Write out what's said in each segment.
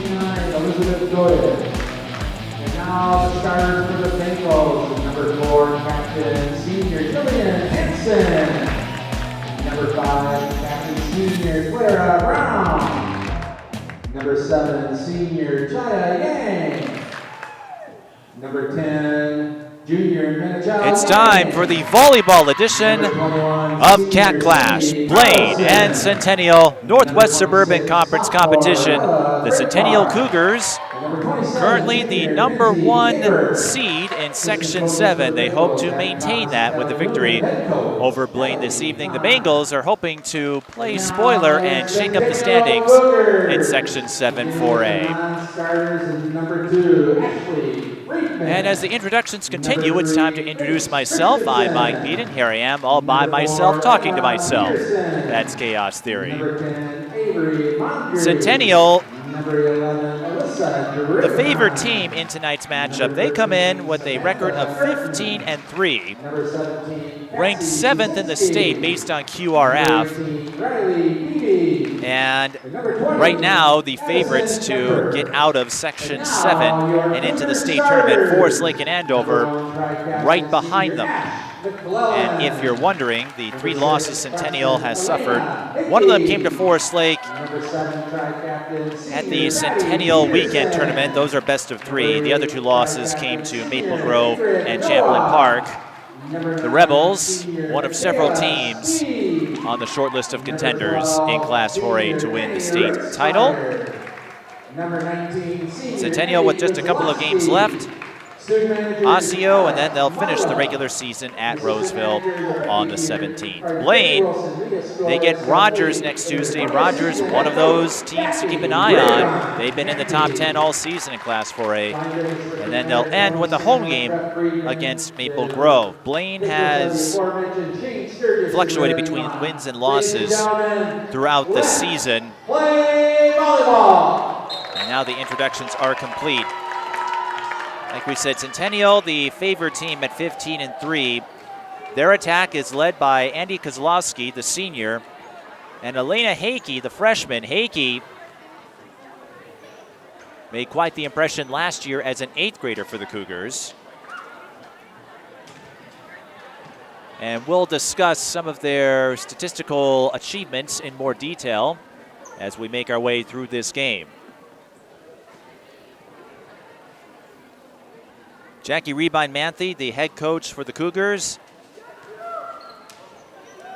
And now the starters for the Bengals, number 4, Captain Senior Julian Henson. Number 5, Captain Senior Clara Brown. Number 7, Senior Jaya Yang. Number 10, Junior Menachal. It's time for the volleyball edition of CATCLASH. Blaine and Centennial Northwest Suburban Conference competition. The Centennial Cougars, currently the number 1 seed in Section 7. They hope to maintain that with the victory over Blaine this evening. The Bengals are hoping to play spoiler and shake up the standings in Section 7 4A. And as the introductions continue, it's time to introduce myself. I'm Mike Beaton. Here I am, all by myself, talking to myself. That's Chaos Theory. Centennial, the favored team in tonight's matchup. They come in with a record of 15-3, ranked 7th in the state based on QRF. And right now, the favorites to get out of Section 7 and into the state tournament, Forest Lake and Andover, right behind them. And if you're wondering, the 3 losses Centennial has suffered, one of them came to Forest Lake at the Centennial Weekend Tournament. Those are best of 3. The other 2 losses came to Maple Grove and Champlain Park. The Rebels, one of several teams on the short list of contenders in Class 4A to win the state title. Centennial with just a couple of games left. Osseo, and then they'll finish the regular season at Roseville on the 17th. Blaine, they get Rogers next Tuesday. Rogers, one of those teams to keep an eye on. They've been in the top 10 all season in Class 4A. And then they'll end with a home game against Maple Grove. Blaine has fluctuated between wins and losses throughout the season. And now the introductions are complete. Like we said, Centennial, the favored team at 15-3. Their attack is led by Andy Kozlowski, the senior, and Elena Hakey, the freshman. Hakey made quite the impression last year as an 8th grader for the Cougars. And we'll discuss some of their statistical achievements in more detail as we make our way through this game. Jackie Rebine-Manthe, the head coach for the Cougars.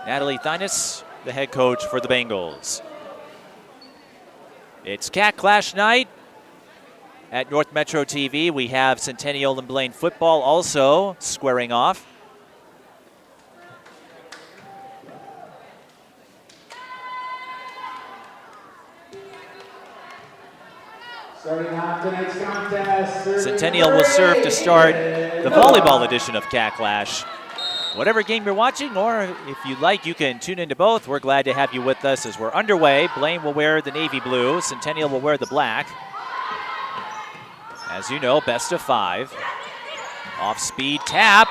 Natalie Thynes, the head coach for the Bengals. It's CATCLASH night at North Metro TV. We have Centennial and Blaine football also squaring off. Starting off tonight's contest, Centennial will serve to start the volleyball edition of CATCLASH. Whatever game you're watching, or if you'd like, you can tune into both. We're glad to have you with us as we're underway. Blaine will wear the navy blue. Centennial will wear the black. As you know, best of 5. Off-speed tap.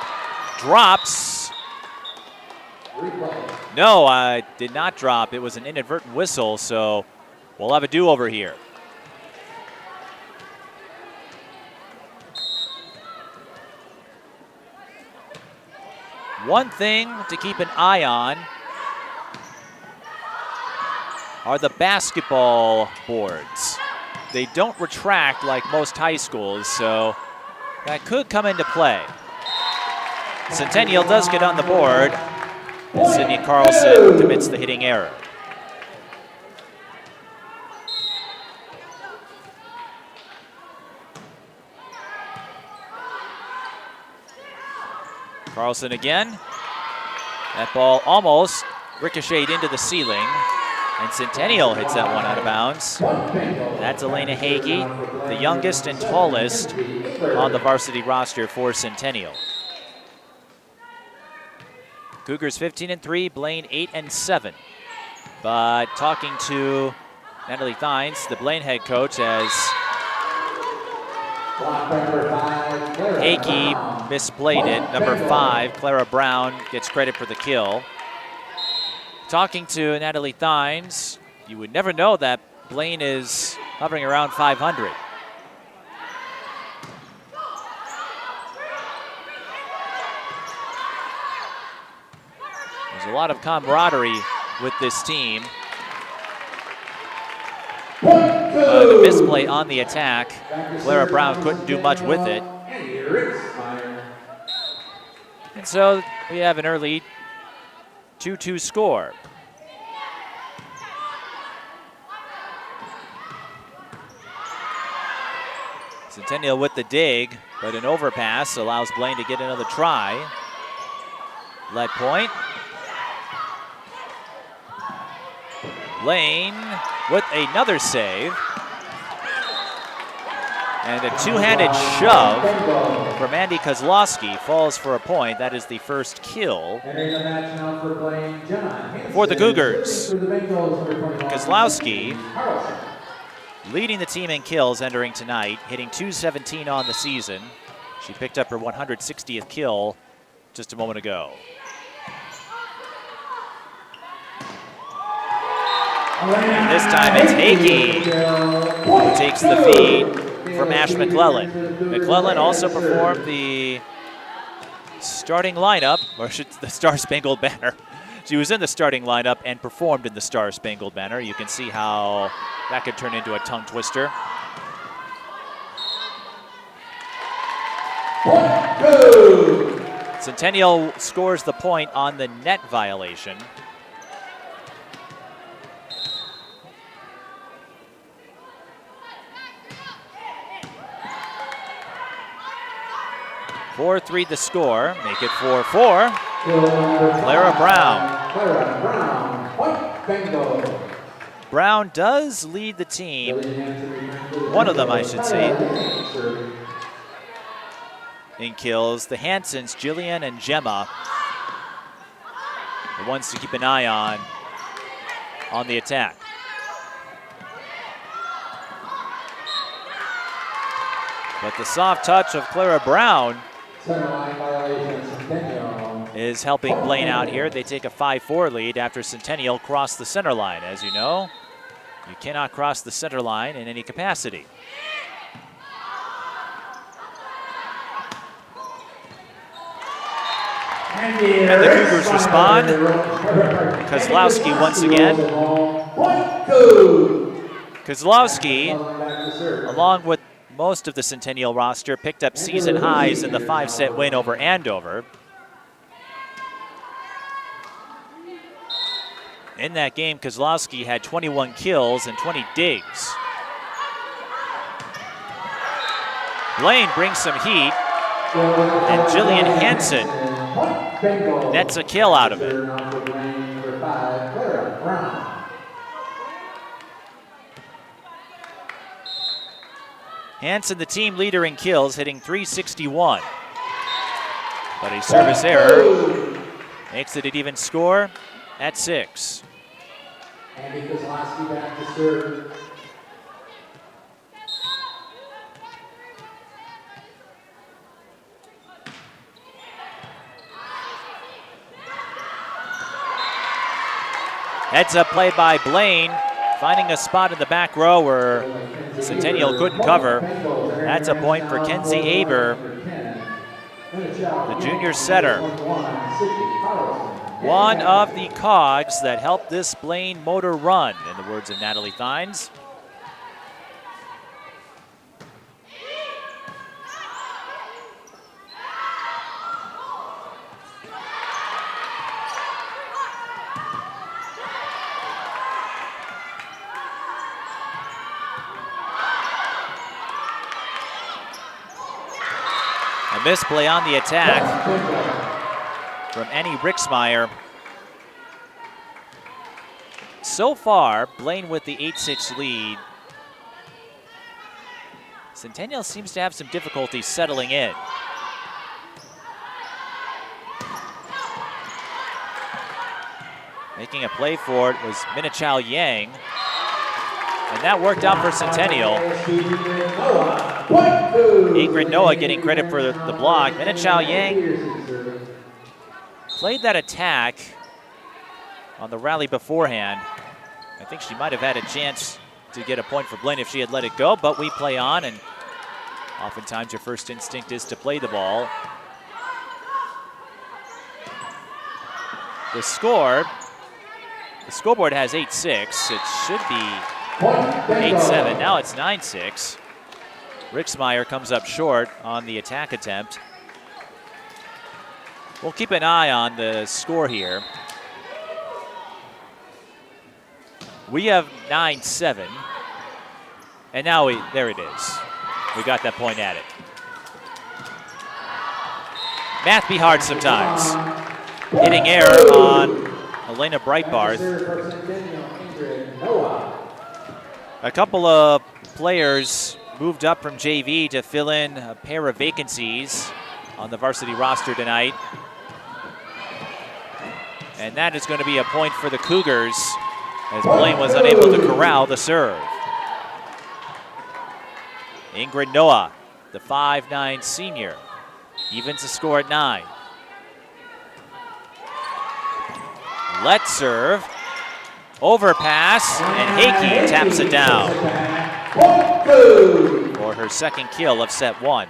Drops. No, I did not drop. It was an inadvertent whistle, so we'll have a do-over here. One thing to keep an eye on are the basketball boards. They don't retract like most high schools, so that could come into play. Centennial does get on the board. Sydney Carlson commits the hitting error. Carlson again. That ball almost ricocheted into the ceiling, and Centennial hits that one out of bounds. That's Elena Hakey, the youngest and tallest on the varsity roster for Centennial. Cougars 15-3, Blaine 8-7. But talking to Natalie Thynes, the Blaine head coach, as Hakey misplayed it. Number 5, Clara Brown, gets credit for the kill. Talking to Natalie Thynes, you would never know that Blaine is hovering around 500. There's a lot of camaraderie with this team. The misplay on the attack. Clara Brown couldn't do much with it. And so we have an early 2-2 score. Centennial with the dig, but an overpass allows Blaine to get another try. Lead point. Blaine with another save. And a two-handed shove from Andy Kozlowski falls for a point. That is the first kill for the Cougars. Kozlowski leading the team in kills entering tonight, hitting .217 on the season. She picked up her 160th kill just a moment ago. And this time it's Hakey who takes the feed from Ash McClellan. McClellan also performed the starting lineup, or the Star-Spangled Banner. She was in the starting lineup and performed in the Star-Spangled Banner. You can see how that could turn into a tongue twister. Centennial scores the point on the net violation. .4-3 the score, make it 4-4. Clara Brown. Brown does lead the team, one of them I should say, in kills. The Hansons, Jillian and Gemma, the ones to keep an eye on the attack. But the soft touch of Clara Brown is helping Blaine out here. They take a 5-4 lead after Centennial crossed the center line. As you know, you cannot cross the center line in any capacity. And the Cougars respond. Kozlowski once again. Kozlowski, along with most of the Centennial roster, picked up season highs in the 5-set win over Andover. In that game, Kozlowski had 21 kills and 20 digs. Blaine brings some heat, and Jillian Hansen nets a kill out of it. Hansen, the team leader in kills, hitting .361. But a service error makes it an even score at 6. Andy Kozlowski back to serve. Heads up play by Blaine, finding a spot in the back row where Centennial couldn't cover. That's a point for Kenzie Aber, the junior setter. One of the cogs that helped this Blaine motor run, in the words of Natalie Thines. A misplay on the attack from Annie Rixmeyer. So far, Blaine with the 8-6 lead. Centennial seems to have some difficulty settling in. Making a play for it was Minichao Yang. And that worked out for Centennial. Ingrid Noah getting credit for the block. Minichao Yang played that attack on the rally beforehand. I think she might have had a chance to get a point for Blaine if she had let it go, but we play on, and oftentimes your first instinct is to play the ball. The scoreboard has 8-6. It should be 8-7. Now it's 9-6. Rixmeyer comes up short on the attack attempt. We'll keep an eye on the score here. We have 9-7. And now there it is. We got that point at it. Math be hard sometimes. Hitting error on Elena Breitbarth. A couple of players moved up from JV to fill in a pair of vacancies on the varsity roster tonight. And that is going to be a point for the Cougars as Blaine was unable to corral the serve. Ingrid Noah, the 5'9" senior, evens the score at 9. Let serve, overpass, and Heike taps it down for her second kill of set 1.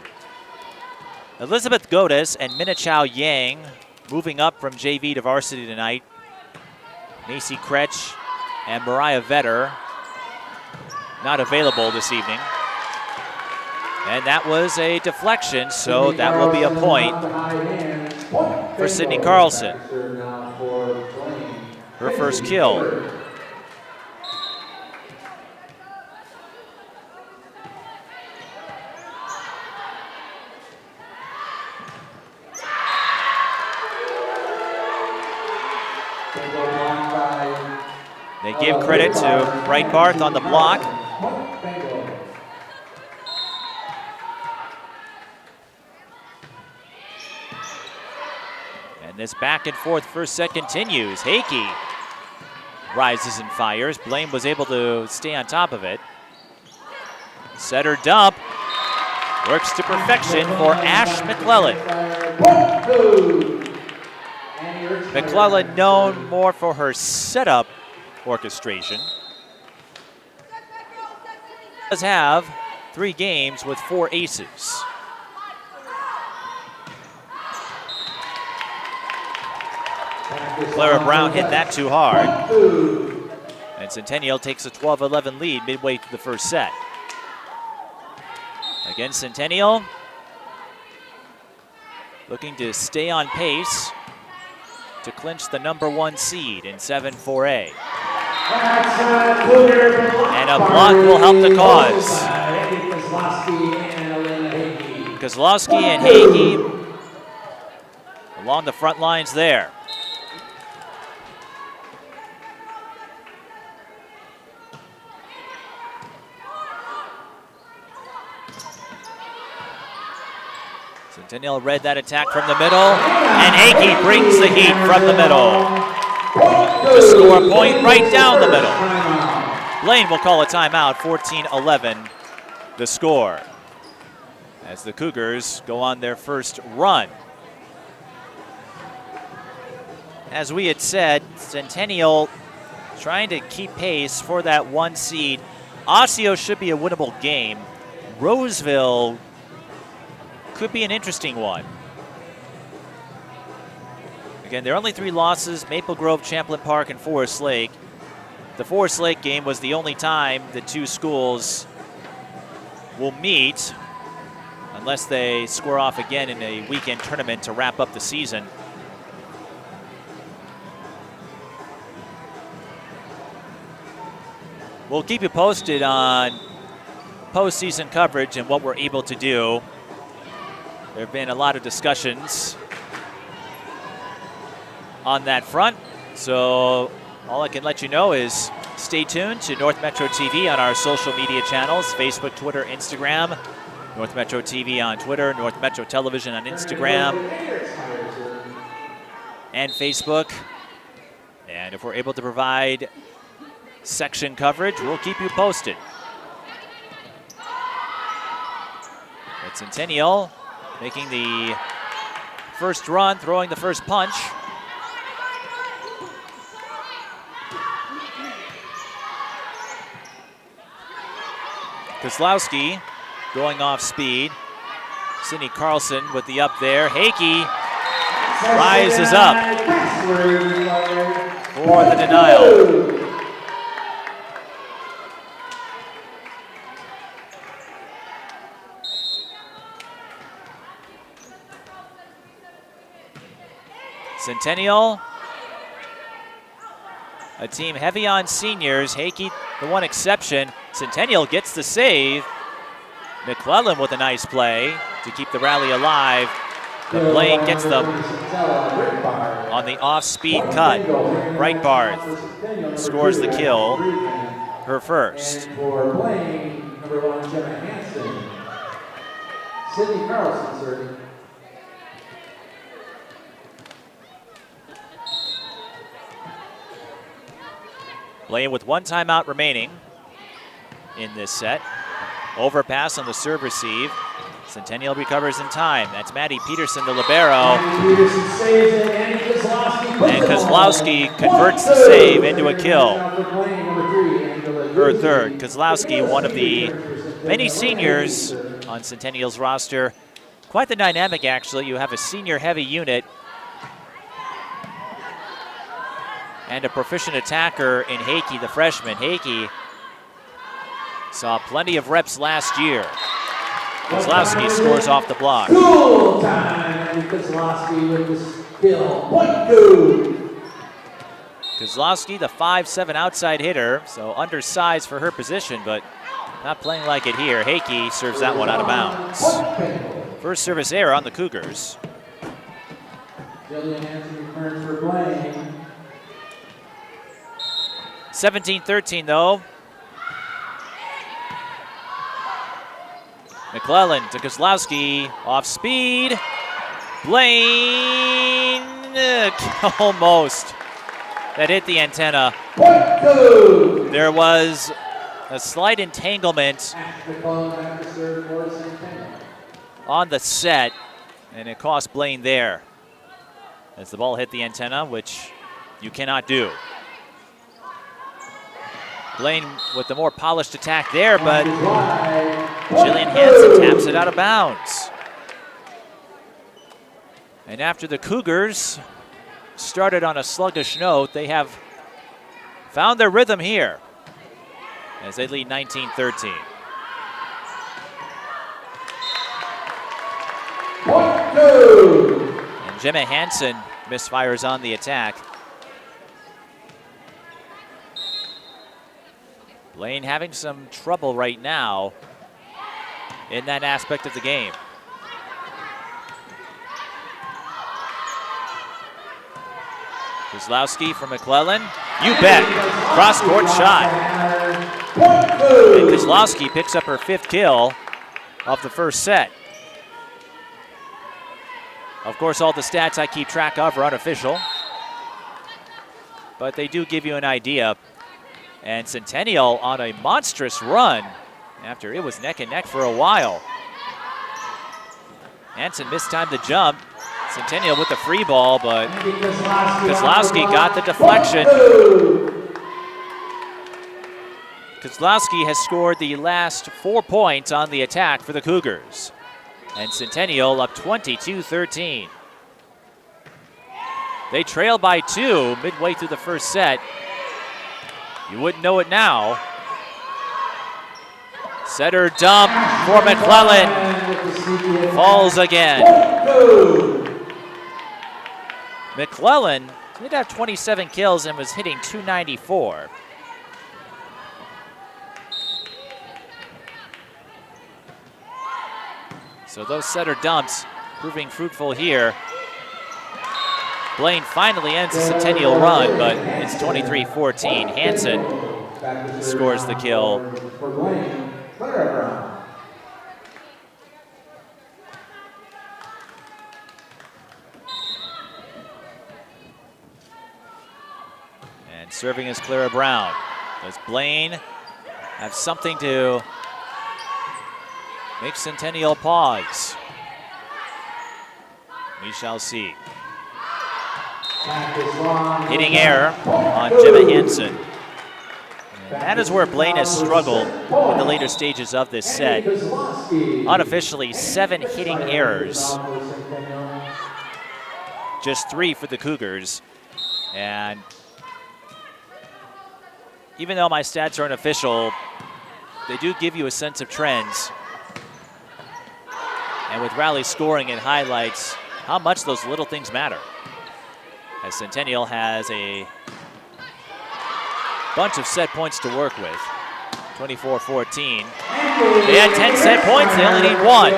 Elizabeth Godes and Minichow Yang moving up from JV to varsity tonight. Macy Kretsch and Mariah Vetter not available this evening. And that was a deflection, so that will be a point for Sydney Carlson. Her first kill. They give credit to Breitbarth on the block. And this back and forth first set continues. Heike rises and fires. Blaine was able to stay on top of it. Setter dump. Works to perfection for Ash McClellan. McClellan known more for her setup orchestration. Does have 3 games with 4 aces. Clara Brown hit that too hard. And Centennial takes a 12-11 lead midway through the first set. Again, Centennial looking to stay on pace to clinch the number 1 seed in 7-4A. And a block will help the cause. Kozlowski and Heike along the front lines there. Centennial read that attack from the middle, and Heike brings the heat from the middle to score a point right down the middle. Blaine will call a timeout, 14-11 the score, as the Cougars go on their first run. As we had said, Centennial trying to keep pace for that 1 seed. Osseo should be a winnable game. Roseville could be an interesting one. Again, there are only 3 losses: Maple Grove, Champlain Park, and Forest Lake. The Forest Lake game was the only time the 2 schools will meet, unless they square off again in a weekend tournament to wrap up the season. We'll keep you posted on postseason coverage and what we're able to do. There have been a lot of discussions on that front, so all I can let you know is stay tuned to North Metro TV on our social media channels: Facebook, Twitter, Instagram. North Metro TV on Twitter, North Metro Television on Instagram and Facebook. And if we're able to provide section coverage, we'll keep you posted. But Centennial making the first run, throwing the first punch. Kozlowski going off speed. Sydney Carlson with the up there. Hakey rises up for the denial. Centennial, a team heavy on seniors. Hakey, the one exception. Centennial gets the save. McClellan with a nice play to keep the rally alive. But Blaine gets them on the off-speed cut. Breitbarth scores the kill, her first. And for Blaine, number 1, Gemma Hansen. Sydney Carlson serving. Blaine with one timeout remaining in this set. Overpass on the serve receive. Centennial recovers in time. That's Maddie Peterson, the libero. And Kozlowski converts the save into a kill. Her third. Kozlowski, one of the many seniors on Centennial's roster. Quite the dynamic, actually. You have a senior-heavy unit and a proficient attacker in Hakey, the freshman. Hakey saw plenty of reps last year. Kozlowski scores off the block. Goal time, Kozlowski with the skill. Point two. Kozlowski, the 5'7" outside hitter, so undersized for her position, but not playing like it here. Hakey serves that one out of bounds. First service error on the Cougars. Jillian Hansen returns for Blaine. 17-13 though. McClellan to Kozlowski, off speed. Blaine, almost. That hit the antenna. There was a slight entanglement on the set, and it cost Blaine there as the ball hit the antenna, which you cannot do. Blaine with the more polished attack there, but Jillian Hansen taps it out of bounds. And after the Cougars started on a sluggish note, they have found their rhythm here as they lead 19-13. And Gemma Hansen misfires on the attack. Blaine having some trouble right now in that aspect of the game. Kozlowski from McClellan. You bet. Cross-court shot. And Kozlowski picks up her 5th kill of the first set. Of course, all the stats I keep track of are unofficial, but they do give you an idea. And Centennial on a monstrous run after it was neck and neck for a while. Hansen mistimed the jump. Centennial with the free ball, but Kozlowski got the deflection. Kozlowski has scored the last 4 points on the attack for the Cougars. And Centennial up 22-13. They trail by 2 midway through the first set. You wouldn't know it now. Setter dump for McClellan. Falls again. McClellan did have 27 kills and was hitting .294. So those setter dumps proving fruitful here. Blaine finally ends the Centennial run, but it's 23-14. Hansen scores the kill. And serving is Clara Brown. Does Blaine have something to make Centennial pause? We shall see. Hitting error on Gemma Hansen. That is where Blaine has struggled in the later stages of this set. Unofficially, 7 hitting errors. Just 3 for the Cougars. And even though my stats aren't official, they do give you a sense of trends. And with rally scoring and highlights, how much those little things matter. As Centennial has a bunch of set points to work with. 24-14. They had 10 set points, they only need 1.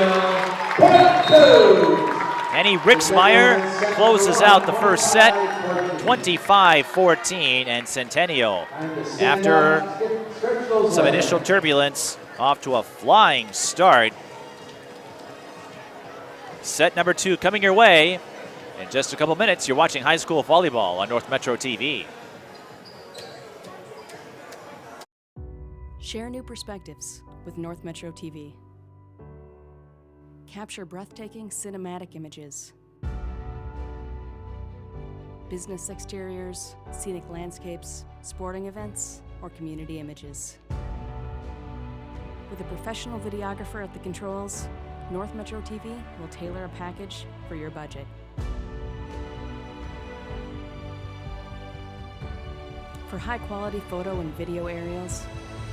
Annie Rixmeyer closes out the first set, 25-14, and Centennial, after some initial turbulence, off to a flying start. Set number 2 coming your way. In just a couple minutes, you're watching high school volleyball on North Metro TV. Share new perspectives with North Metro TV. Capture breathtaking cinematic images. Business exteriors, scenic landscapes, sporting events, or community images. With a professional videographer at the controls, North Metro TV will tailor a package for your budget. For high-quality photo and video aerials,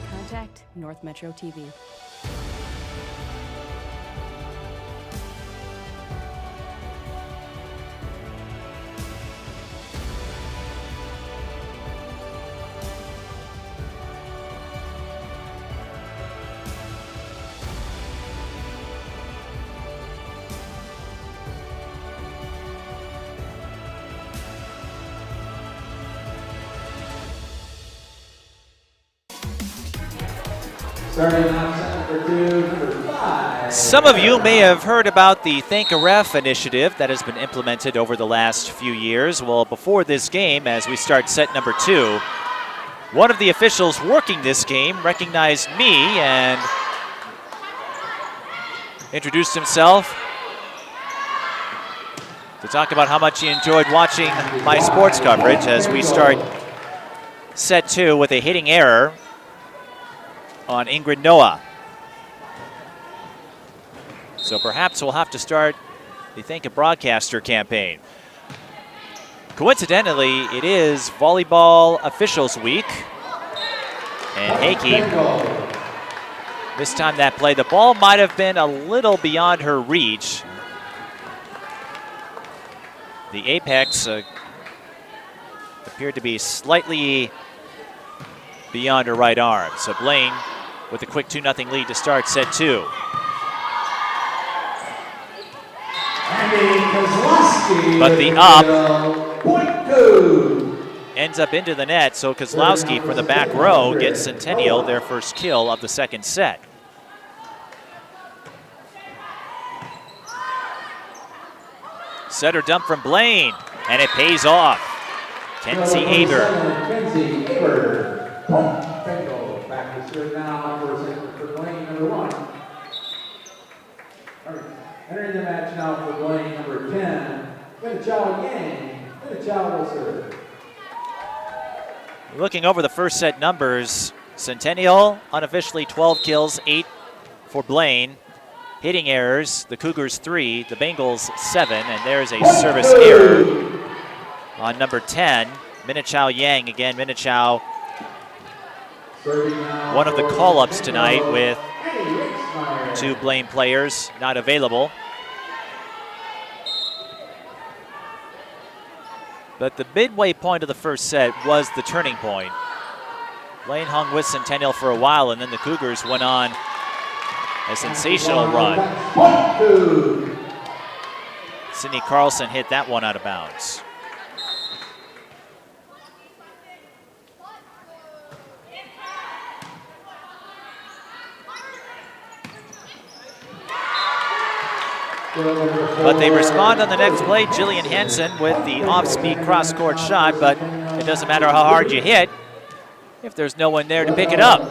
contact North Metro TV. Some of you may have heard about the Thank a Ref initiative that has been implemented over the last few years. Well, before this game, as we start set number 2, one of the officials working this game recognized me and introduced himself to talk about how much he enjoyed watching my sports coverage as we start set 2 with a hitting error on Ingrid Noah. So perhaps we'll have to start the Thank a Broadcaster campaign. Coincidentally, it is Volleyball Officials Week. And Hakey mistimed that play. The ball might have been a little beyond her reach. The apex appeared to be slightly beyond her right arm. So Blaine with a quick 2-0 lead to start set 2. But the up ends up into the net, so Kozlowski from the back row gets Centennial their first kill of the second set. Setter dump from Blaine, and it pays off. Kenzie Aber. Back to serve now for Blaine, number 1. Entering the match now for Blaine, number 10, Minachao Yang. Minachao will serve. Looking over the first set numbers, Centennial unofficially 12 kills, 8 for Blaine. Hitting errors, the Cougars 3, the Bengals 7, and there's a service error on number 10, Minachao Yang. Again, Minachao, one of the call-ups tonight with 2 Blaine players not available. But the midway point of the first set was the turning point. Blaine hung with Centennial for a while, and then the Cougars went on a sensational run. Sydney Carlson hit that one out of bounds. But they respond on the next play. Jillian Hansen with the off-speed cross-court shot, but it doesn't matter how hard you hit if there's no one there to pick it up.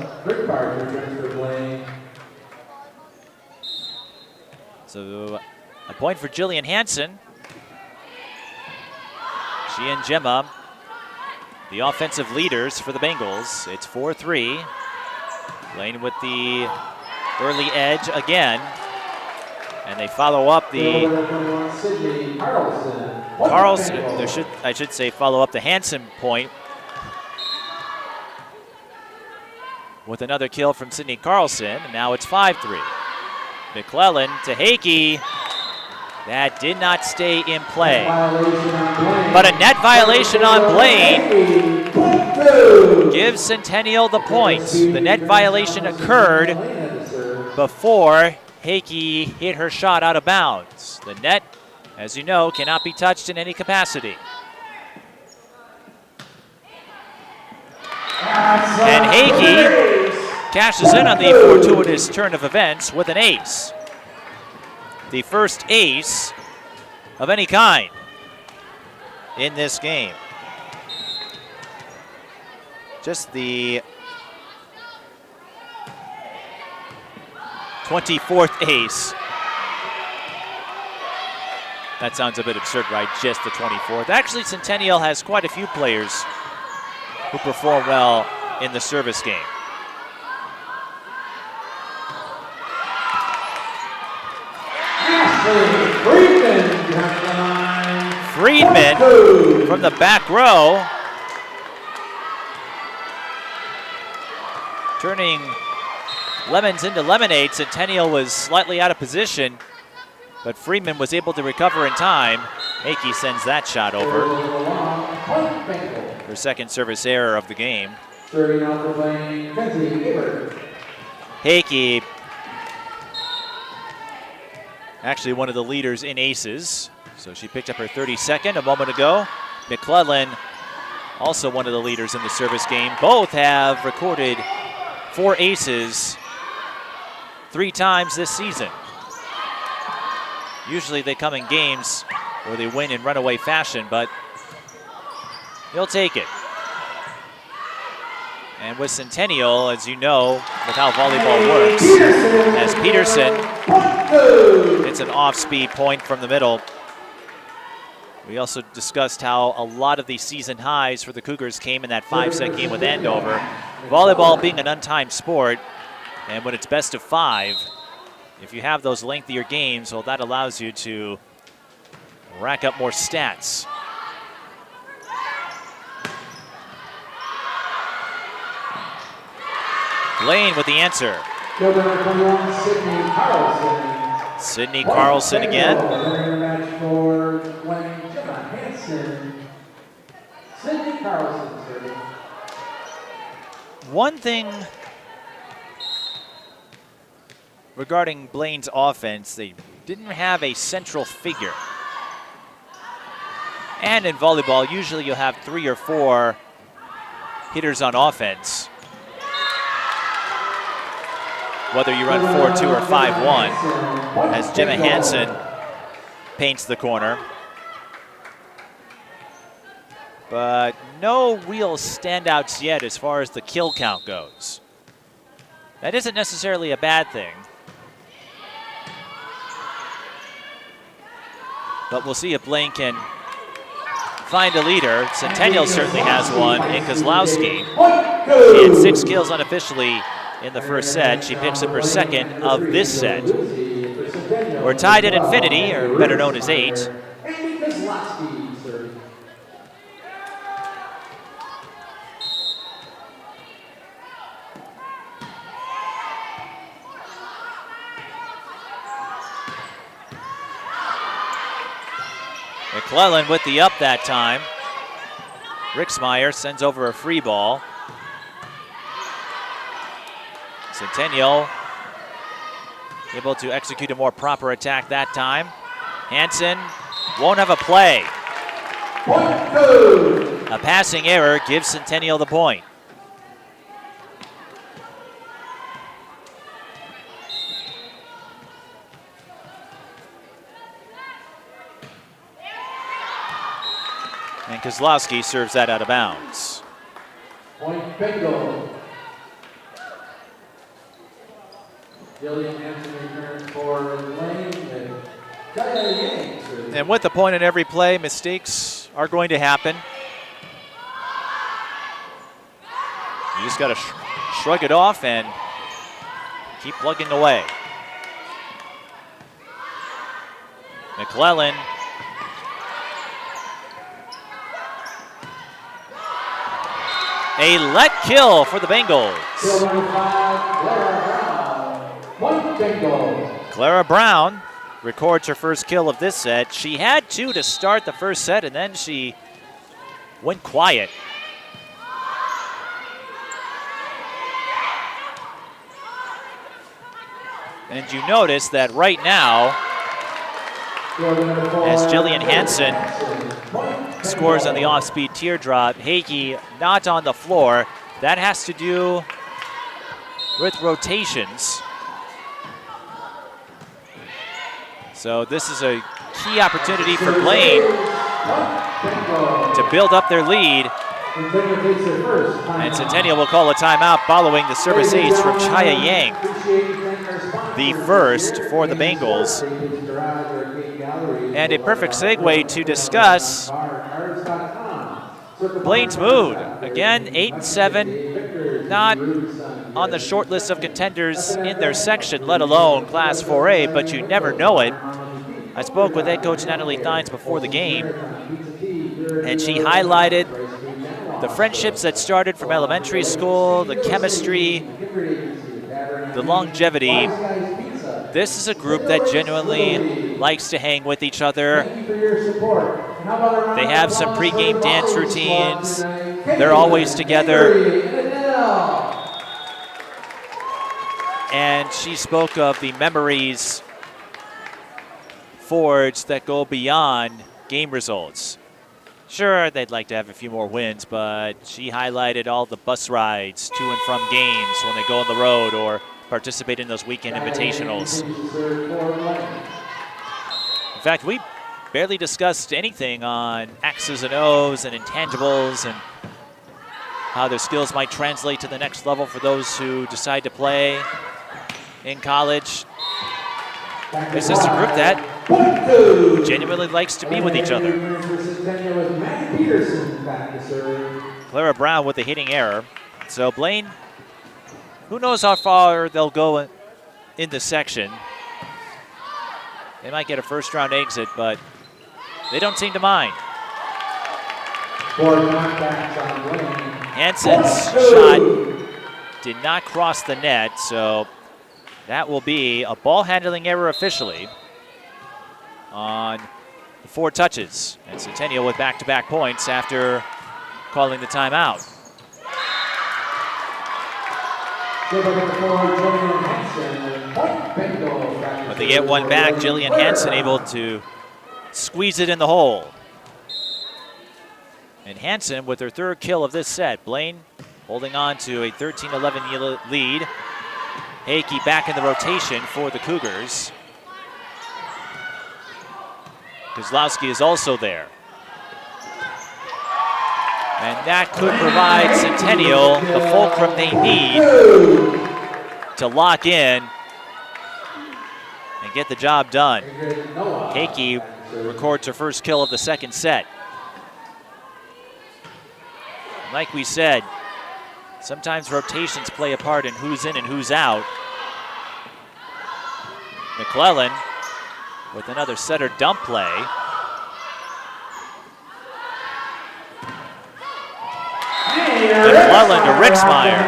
So a point for Jillian Hansen. She and Gemma the offensive leaders for the Bengals. It's 4-3. Blaine with the early edge again. And they follow up the Carlson. I should say follow up the Hansen point with another kill from Sydney Carlson. And now it's 5-3. McClellan to Hakey. That did not stay in play. But a net violation on Blaine gives Centennial the point. The net violation occurred before Hakey hit her shot out of bounds. The net, as you know, cannot be touched in any capacity. And Hakey cashes in on the fortuitous turn of events with an ace. The first ace of any kind in this game. Just the 24th ace. That sounds a bit absurd, right? Just the 24th. Actually, Centennial has quite a few players who perform well in the service game. Friedman from the back row, turning lemons into lemonade. Centennial was slightly out of position, but Friedman was able to recover in time. Hakey sends that shot over. Her second service error of the game. Hakey, actually one of the leaders in aces. So she picked up her 32nd a moment ago. McClellan, also one of the leaders in the service game. Both have recorded 4 aces 3 times this season. Usually they come in games where they win in runaway fashion, but he'll take it. And with Centennial, as you know, with how volleyball works, as Peterson hits an off-speed point from the middle. We also discussed how a lot of the season highs for the Cougars came in that 5-set game with Andover. Volleyball being an untimed sport, and when it's best of 5, if you have those lengthier games, well, that allows you to rack up more stats. Blaine with the answer. Sydney Carlson again. One thing regarding Blaine's offense, they didn't have a central figure. And in volleyball, usually you'll have 3 or 4 hitters on offense. Whether you run 4-2 or 5-1, as Gemma Hansen paints the corner. But no real standouts yet as far as the kill count goes. That isn't necessarily a bad thing. But we'll see if Blaine can find a leader. Centennial certainly has one in Kozlowski. She had 6 kills unofficially in the first set. She picks up her 2nd of this set. We're tied at infinity, or better known as 8. McClellan with the up that time. Rixmeyer sends over a free ball. Centennial able to execute a more proper attack that time. Hansen won't have a play. A passing error gives Centennial the point. And Kozlowski serves that out of bounds. Point Bengal. And with the point in every play, mistakes are going to happen. just got to shrug it off and keep plugging away. McClellan. A let kill for the Bengals. Clara Brown records her first kill of this set. She had 2 to start the first set, and then she went quiet. And you notice that right now, as Jillian Hansen scores on the off-speed teardrop, Hakey not on the floor. That has to do with rotations. So this is a key opportunity for Blaine to build up their lead. And Centennial will call a timeout following the service ace from Chaya Yang, the first for the Bengals. And a perfect segue to discuss Blaine's mood. Again, 8-7, not on the short list of contenders in their section, let alone Class 4A, but you never know it. I spoke with head coach Natalie Thines before the game, and she highlighted the friendships that started from elementary school, the chemistry, the longevity. This is a group that genuinely likes to hang with each other. They have some pregame dance routines. They're always together. And she spoke of the memories forged that go beyond game results. Sure, they'd like to have a few more wins, but she highlighted all the bus rides to and from games when they go on the road or participate in those weekend invitationals. In fact, we barely discussed anything on X's and O's and intangibles and how their skills might translate to the next level for those who decide to play in college. It's just a group that genuinely likes to be with each other. Clara Brown with a hitting error. So Blaine, who knows how far they'll go in the section. They might get a first-round exit, but they don't seem to mind. Hansen's shot did not cross the net, so that will be a ball handling error officially on the 4 touches. And Centennial with back-to-back points after calling the timeout. But they get one back. Jillian Hansen able to squeeze it in the hole. And Hansen with her 3rd kill of this set. Blaine holding on to a 13-11 lead. Hakey back in the rotation for the Cougars. Kozlowski is also there. And that could provide Centennial the fulcrum they need to lock in and get the job done. Hakey records her first kill of the second set. Like we said, sometimes rotations play a part in who's in and who's out. McClellan with another setter dump play. McClellan to Rixmeyer.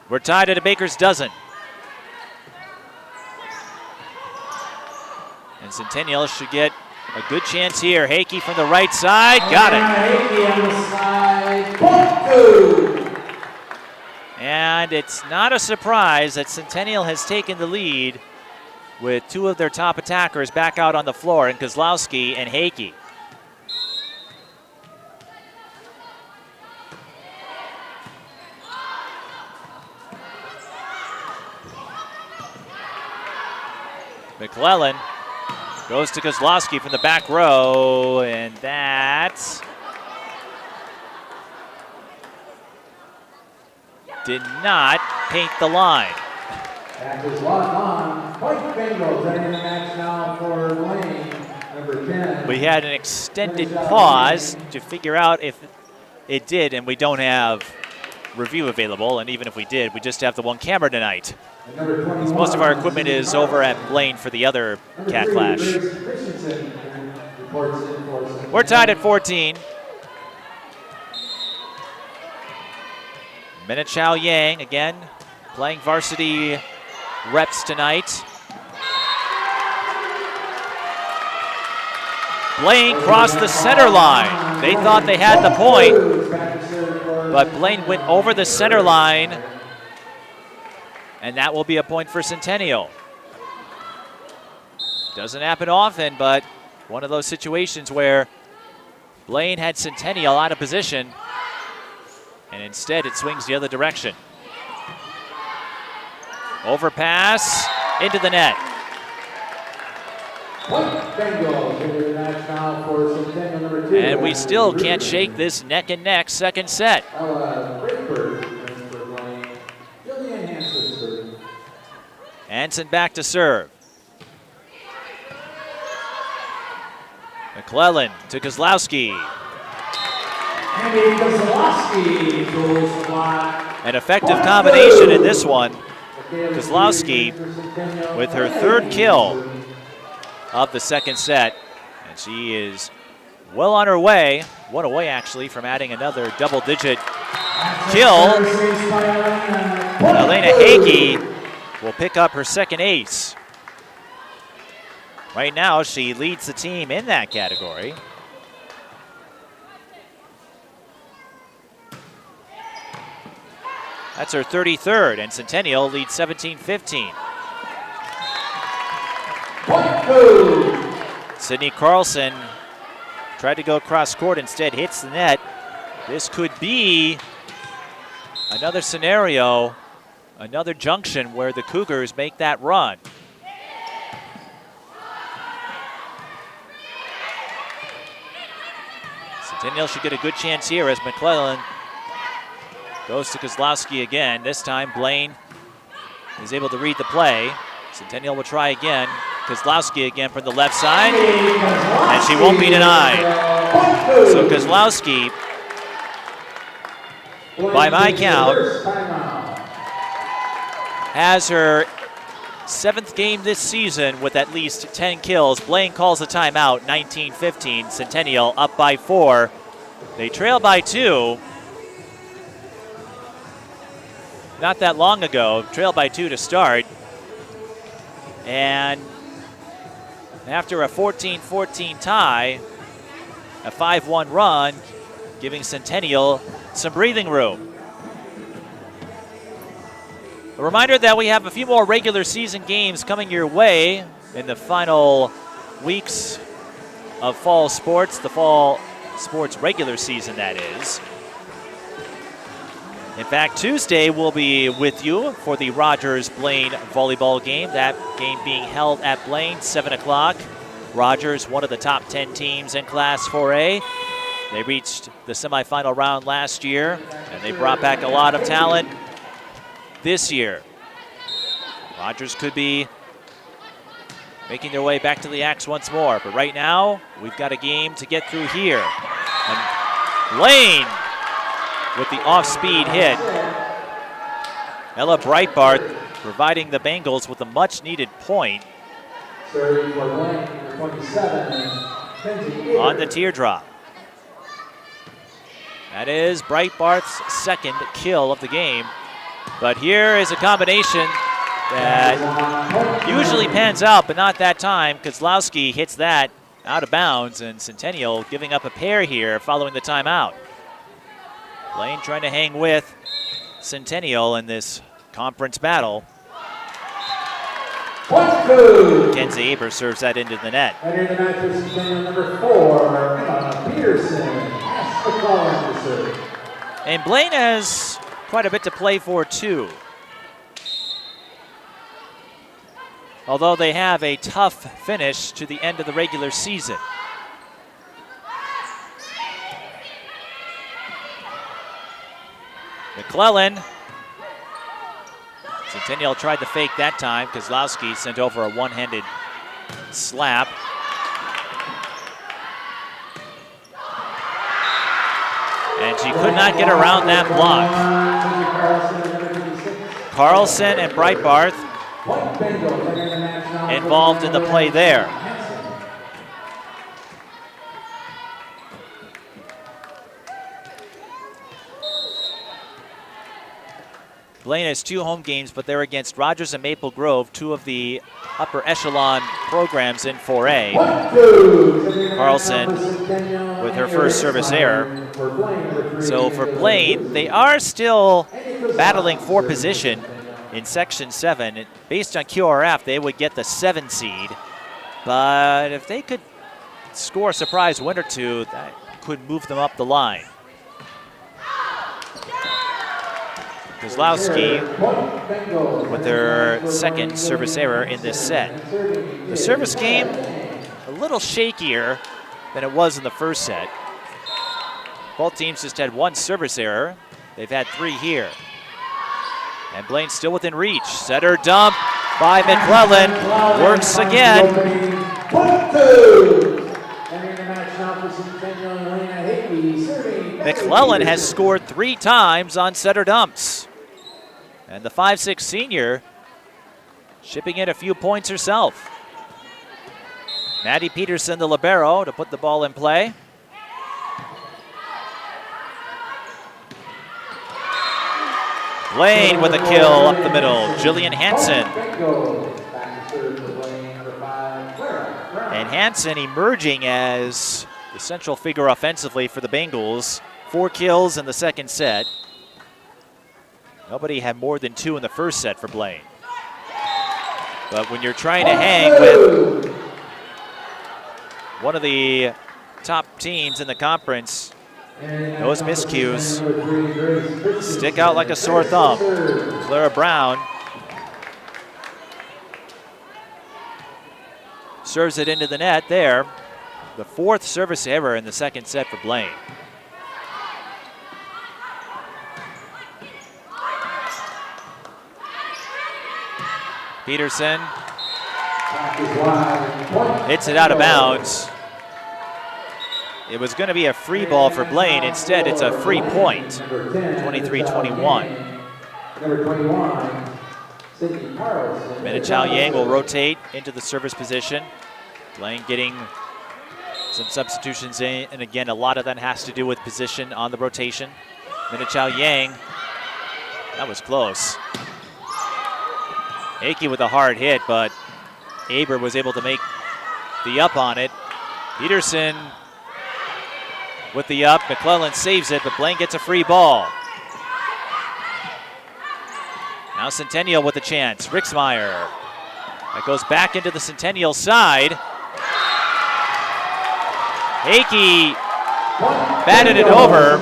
We're tied at a baker's dozen. And Centennial should get a good chance here. Hakey from the right side, got it. And it's not a surprise that Centennial has taken the lead with 2 of their top attackers back out on the floor in Kozlowski and Hakey. McClellan goes to Kozlowski from the back row, and that did not paint the line. That is locked on. Blaine Bengals entering the match now for Blaine, number 10. We had an extended pause to figure out if it did, and we don't have review available, and even if we did, we just have the one camera tonight. Most of our equipment is over at Blaine for the other CATCLASH. We're tied at 14. Minichao Yang again playing varsity reps tonight. Blaine crossed the center line. They thought they had the point, but Blaine went over the center line, and that will be a point for Centennial. Doesn't happen often, but one of those situations where Blaine had Centennial out of position, and instead it swings the other direction. Overpass into the net. And we still can't shake this neck and neck second set. Anson back to serve. McClellan to Kozlowski. An effective combination in this one. Kozlowski with her third kill of the second set. And she is well on her way. One away, actually, from adding another double-digit kill. Elena Hagee will pick up her second ace. Right now, she leads the team in that category. That's her 33rd, and Centennial leads 17-15. Sydney Carlson tried to go across court, instead hits the net. This could be another scenario, another junction where the Cougars make that run. Centennial should get a good chance here as McClellan goes to Kozlowski again. This time Blaine is able to read the play. Centennial will try again. Kozlowski again from the left side, and she won't be denied. So Kozlowski, by my count, has her 7th game this season with at least 10 kills. Blaine calls a timeout, 19-15. Centennial up by 4. They trail by 2. Not that long ago, trailed by 2 to start. And after a 14-14 tie, a 5-1 run, giving Centennial some breathing room. A reminder that we have a few more regular season games coming your way in the final weeks of fall sports, the fall sports regular season, that is. In fact, Tuesday we'll be with you for the Rogers-Blaine volleyball game. That game being held at Blaine, 7 o'clock. Rogers, one of the top 10 teams in Class 4A. They reached the semifinal round last year, and they brought back a lot of talent this year. Rogers could be making their way back to the Axe once more, but right now we've got a game to get through here. And Blaine with the off-speed hit. Ella Breitbart providing the Bengals with a much-needed point on the teardrop. That is Breitbart's second kill of the game. But here is a combination that usually pans out, but not that time. Kozlowski hits that out of bounds, and Centennial giving up a pair here following the timeout. Blaine trying to hang with Centennial in this conference battle. Kenzie Aber serves that into the net. Entering the match is Centennial number 4, Emma Peterson. And Blaine has quite a bit to play for, too. Although they have a tough finish to the end of the regular season. McClellan Centennial tried to fake that time. Kozlowski sent over a one-handed slap. And she could not get around that block. Carlson and Breitbarth involved in the play there. Blaine has 2 home games, but they're against Rogers and Maple Grove, 2 of the upper echelon programs in 4A. Carlson with her first service error. So for Blaine, they are still battling for position in Section 7. Based on QRF, they would get the 7 seed. But if they could score a surprise win or two, that could move them up the line. Kozlowski with their second service error in this set. The service game a little shakier than it was in the first set. Both teams just had 1 service error. They've had 3 here. And Blaine still within reach. Setter dump by McClellan. Works again. McClellan has scored 3 times on setter dumps. And the 5'6" senior shipping in a few points herself. Maddie Peterson, the libero, to put the ball in play. Blaine with a kill up the middle. Jillian Hansen. And Hansen emerging as the central figure offensively for the Bengals. 4 kills in the second set. Nobody had more than 2 in the first set for Blaine. But when you're trying to hang with one of the top teams in the conference, those miscues stick out like a sore thumb. Clara Brown serves it into the net there. The 4th service error in the second set for Blaine. Peterson hits it out of bounds. It was going to be a free ball for Blaine. Instead, it's a free point. 23-21. Minichow Yang will rotate into the service position. Blaine getting some substitutions in, and again, a lot of that has to do with position on the rotation. Minichow Yang, that was close. Akey with a hard hit, but Aber was able to make the up on it. Peterson with the up. McClellan saves it, but Blaine gets a free ball. Now Centennial with a chance. Rixmeyer. That goes back into the Centennial side. Akey batted it over.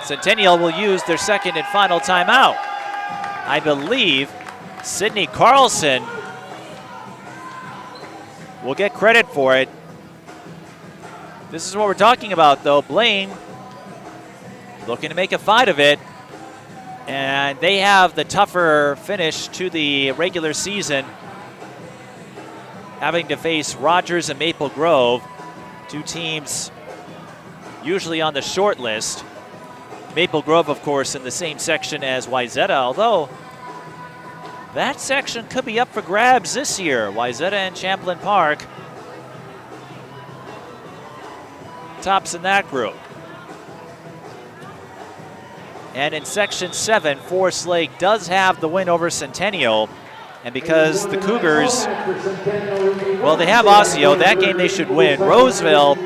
Centennial will use their second and final timeout. I believe Sydney Carlson will get credit for it. This is what we're talking about, though. Blaine looking to make a fight of it. And they have the tougher finish to the regular season, having to face Rogers and Maple Grove, 2 teams usually on the short list. Maple Grove, of course, in the same section as Wayzata, although that section could be up for grabs this year. Wayzata and Champlain Park, tops in that group. And in Section 7, Forest Lake does have the win over Centennial. And because the Cougars, well, they have Osseo, that game they should win. Roseville,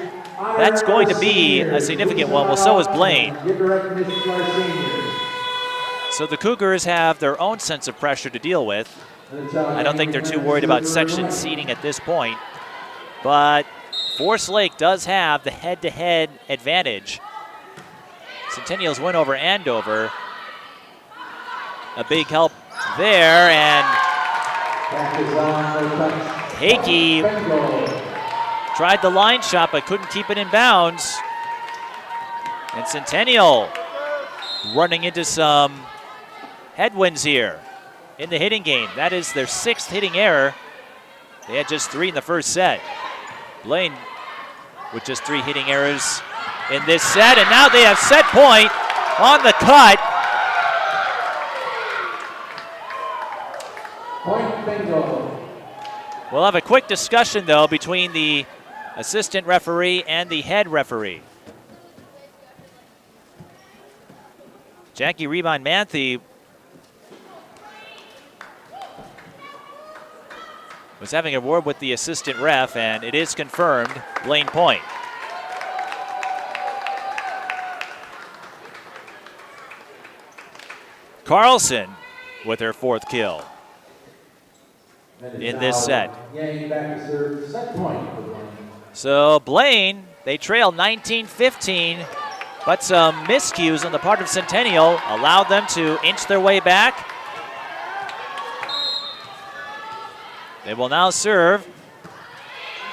that's going to be a significant one. Well, so is Blaine. So the Cougars have their own sense of pressure to deal with. I don't think they're too worried about section seeding at this point. But Forest Lake does have the head-to-head advantage. Centennial's win over Andover, a big help there, and Hakey tried the line shot but couldn't keep it in bounds. And Centennial running into some headwinds here in the hitting game. That is their 6th hitting error. They had just 3 in the first set. Blaine with just 3 hitting errors in this set, and now they have set point on the cut. Point Bengal. We'll have a quick discussion, though, between the assistant referee and the head referee. Jackie Rebon-Manthe was having a word with the assistant ref, and it is confirmed, Blaine point. Carlson with her 4th kill in this set. So Blaine, they trail 19-15, but some miscues on the part of Centennial allowed them to inch their way back. They will now serve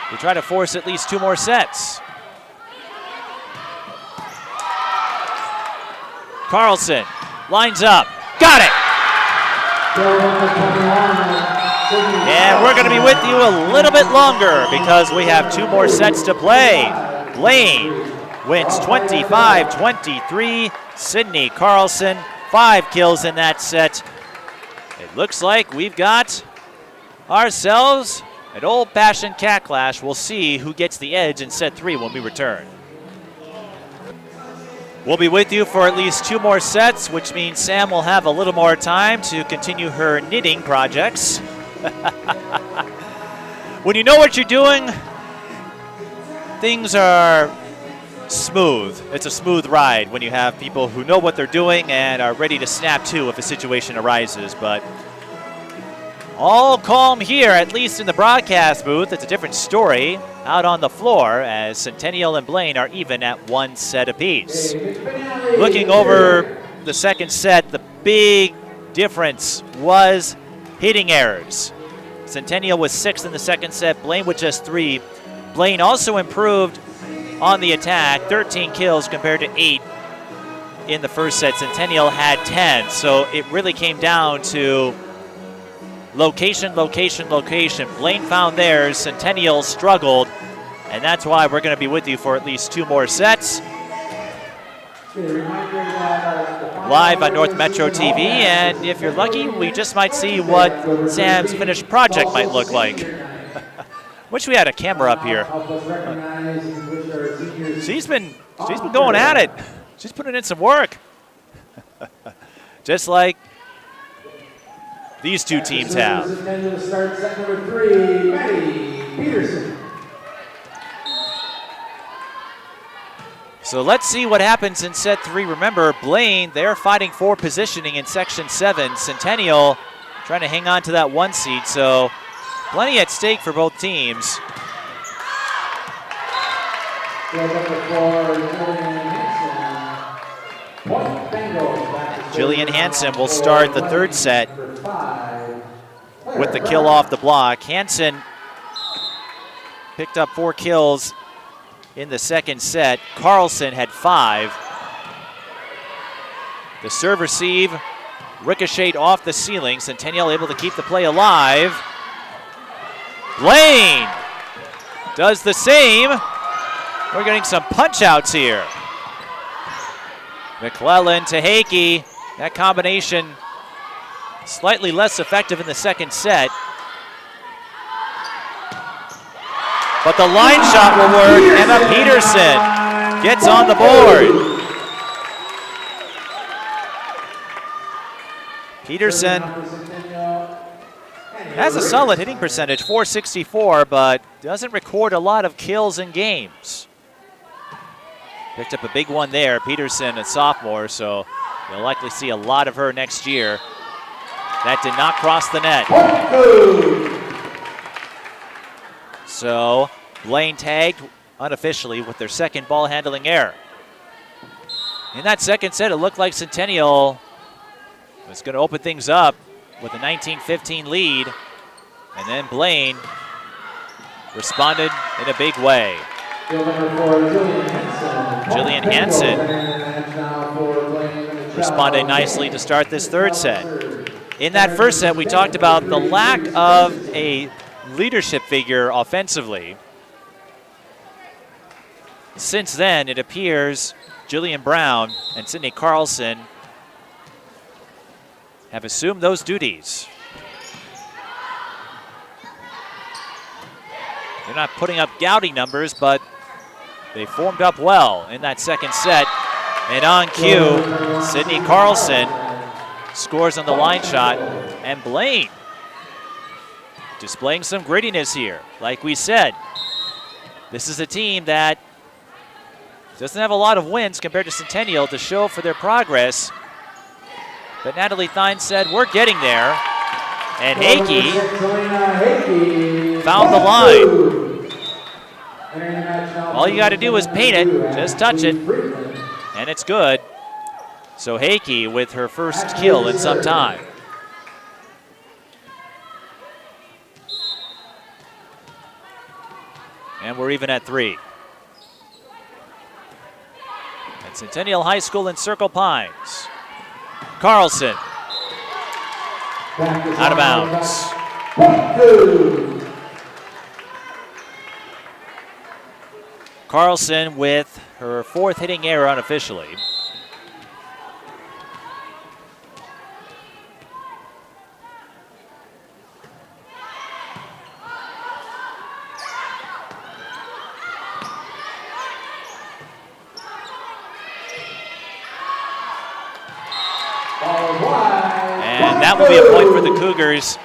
to try to force at least 2 more sets. Carlson lines up, got it! And we're going to be with you a little bit longer because we have 2 more sets to play. Blaine wins 25-23. Sydney Carlson, 5 kills in that set. It looks like we've got ourselves an old-fashioned CATCLASH. We'll see who gets the edge in set 3 when we return. We'll be with you for at least 2 more sets, which means Sam will have a little more time to continue her knitting projects. When you know what you're doing, things are smooth. It's a smooth ride when you have people who know what they're doing and are ready to snap to if a situation arises. But all calm here, at least in the broadcast booth. It's a different story out on the floor as Centennial and Blaine are even at 1 set apiece. Looking over the second set, the big difference was hitting errors. Centennial was 6 in the second set, Blaine with just 3. Blaine also improved on the attack, 13 kills compared to 8 in the first set. Centennial had 10, so it really came down to location, location, location. Blaine found theirs, Centennial struggled, and that's why we're going to be with you for at least 2 more sets. Live on North Metro TV, and if you're lucky, we just might see what Sam's finished project might look like. Wish we had a camera up here. She's been going at it. She's putting in some work. Just like these 2 teams have. Start set number 3, Maddie Peterson. So let's see what happens in set 3. Remember, Blaine, they're fighting for positioning in section 7. Centennial trying to hang on to that 1 seed, so plenty at stake for both teams. Jillian Hansen will start the 3rd set with the kill off the block. Hansen picked up 4 kills in the second set. Carlson had 5. The serve receive ricocheted off the ceiling. Centennial able to keep the play alive. Blaine does the same. We're getting some punch outs here. McClellan to Hakey. That combination slightly less effective in the second set. But the line shot will work. Emma Peterson gets on the board. Peterson has a solid hitting percentage, .464, but doesn't record a lot of kills in games. Picked up a big one there. Peterson, a sophomore, so you'll likely see a lot of her next year. That did not cross the net. So Blaine tagged unofficially with their second ball handling error. In that second set, it looked like Centennial was going to open things up with a 19-15 lead, and then Blaine responded in a big way. Jillian Hansen responding nicely to start this third set. In that first set, we talked about the lack of a leadership figure offensively. Since then, it appears Jillian Brown and Sydney Carlson have assumed those duties. They're not putting up gaudy numbers, but they formed up well in that second set. And on cue, Sydney Carlson scores on the line shot, and Blaine displaying some grittiness here. Like we said, this is a team that doesn't have a lot of wins compared to Centennial to show for their progress. But Natalie Thine said, we're getting there. And Hakey found the line. All you got to do is paint it, just touch it, and it's good. So Hakey with her first kill in some time. And we're even at 3. At Centennial High School in Circle Pines. Carlson. Out of bounds. Carlson with her 4th hitting error unofficially. And that will be a point for the Cougars.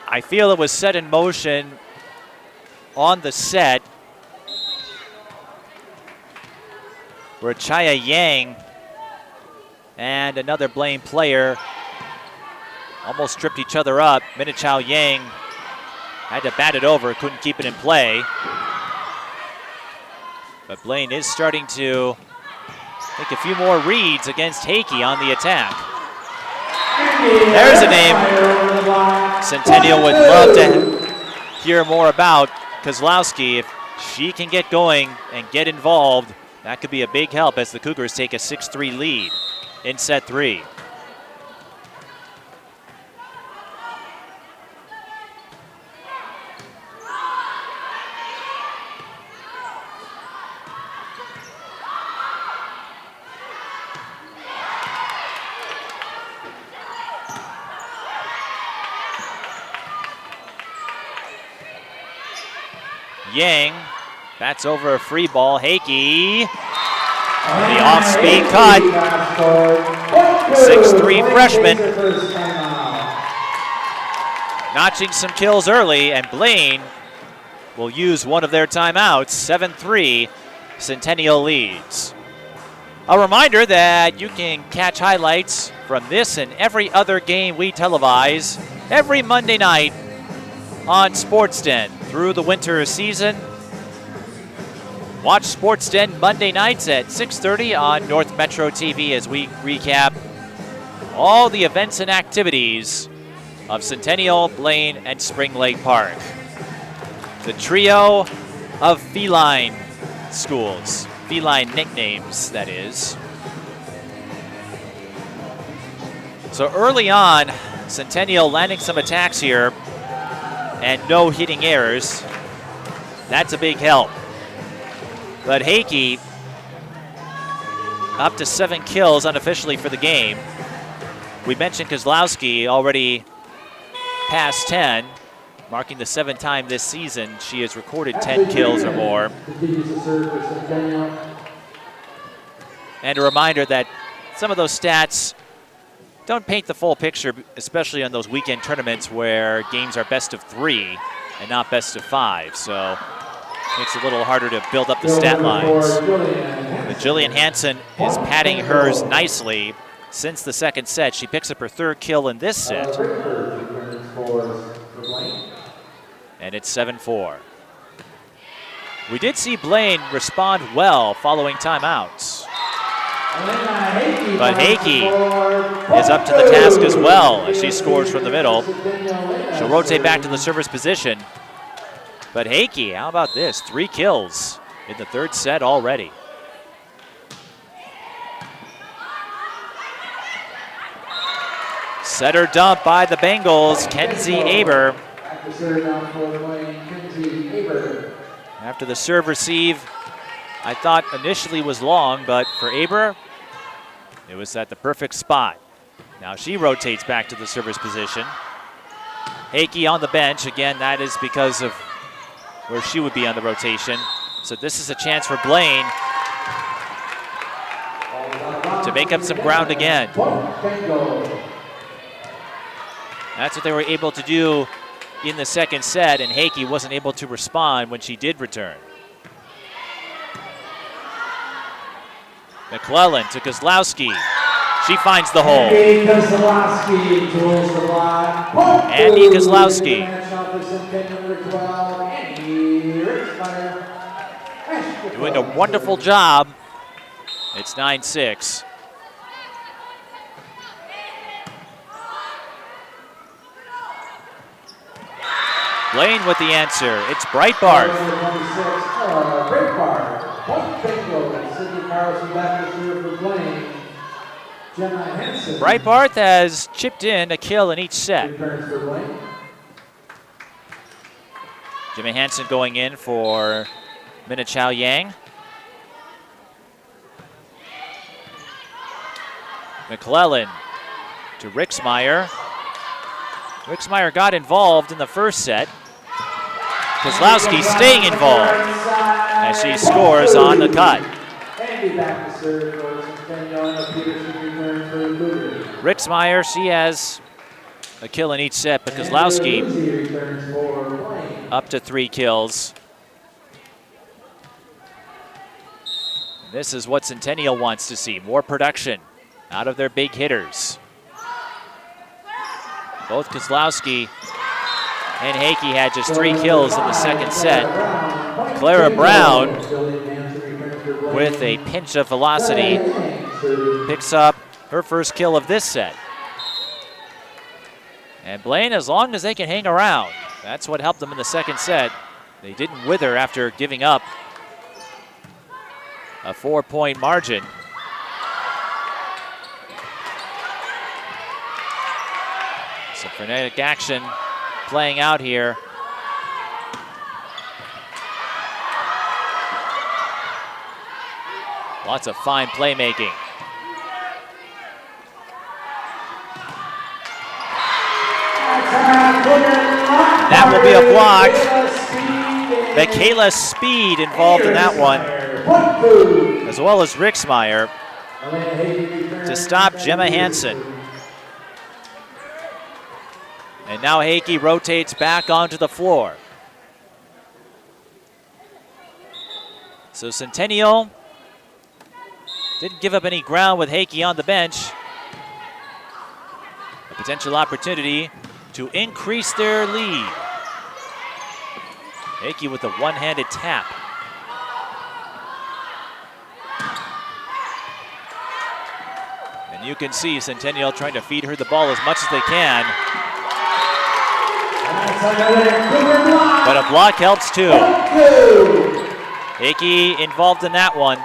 I feel it was set in motion on the set where Chaya Yang and another Blaine player almost tripped each other up. Minichao Yang had to bat it over, couldn't keep it in play. But Blaine is starting to take a few more reads against Hakey on the attack. There's a name Centennial would love to hear more about. Kozlowski, if she can get going and get involved, that could be a big help as the Cougars take a 6-3 lead in set 3. Yang bats over a free ball. Hakey, the off-speed cut. 6'3" freshman. Notching some kills early, and Blaine will use one of their timeouts. 7-3, Centennial leads. A reminder that you can catch highlights from this and every other game we televise every Monday night on SportsDen through the winter season. Watch SportsDen Monday nights at 6:30 on North Metro TV as we recap all the events and activities of Centennial, Blaine, and Spring Lake Park. The trio of feline schools, feline nicknames, that is. So early on, Centennial landing some attacks here and no hitting errors. That's a big help. But Hakey up to 7 kills unofficially for the game. We mentioned Kozlowski already past 10, marking the 7th time this season she has recorded 10 kills or more. And a reminder that some of those stats don't paint the full picture, especially on those weekend tournaments where games are best of 3 and not best of 5. So makes it a little harder to build up the stat lines. But Jillian Hansen is padding hers nicely since the second set. She picks up her 3rd kill in this set. And it's 7-4. We did see Blaine respond well following timeouts. But Hakey is up to the task as well as she scores from the middle. She'll rotate back to the server's position. But Hakey, how about this? 3 kills in the 3rd set already. Setter dump by the Bengals, Kenzie Aber. After the serve receive, I thought initially was long, but for Aber, it was at the perfect spot. Now she rotates back to the server's position. Hakey on the bench. Again, that is because of where she would be on the rotation. So this is a chance for Blaine to make up some ground again. That's what they were able to do in the second set, and Hakey wasn't able to respond when she did return. McClellan to Kozlowski. She finds the hole. Andy Kozlowski. Doing a wonderful job. It's 9-6. Blaine with the answer. It's Breitbart. Breitbart has chipped in a kill in each set. Jimmy Hansen going in for Mina Chow Yang. McClellan to Rixmeyer. Rixmeyer got involved in the first set. Kozlowski staying involved as she scores on the cut. Rixmeyer, she has a kill in each set, but Kozlowski up to 3 kills. This is what Centennial wants to see, more production out of their big hitters. Both Kozlowski and Hakey had just 3 kills in the second set. Clara Brown, with a pinch of velocity, picks up her first kill of this set. And Blaine, as long as they can hang around, that's what helped them in the second set. They didn't wither after giving up a 4-point margin. Some frenetic action playing out here. Lots of fine playmaking. That will be a block. Michaela Speed involved in that one, as well as Rixmeyer, to stop Gemma Hansen. And now Hakey rotates back onto the floor. So Centennial didn't give up any ground with Hakey on the bench. A potential opportunity to increase their lead. Hakey with a one-handed tap. And you can see Centennial trying to feed her the ball as much as they can. But a block helps too. Hakey involved in that one.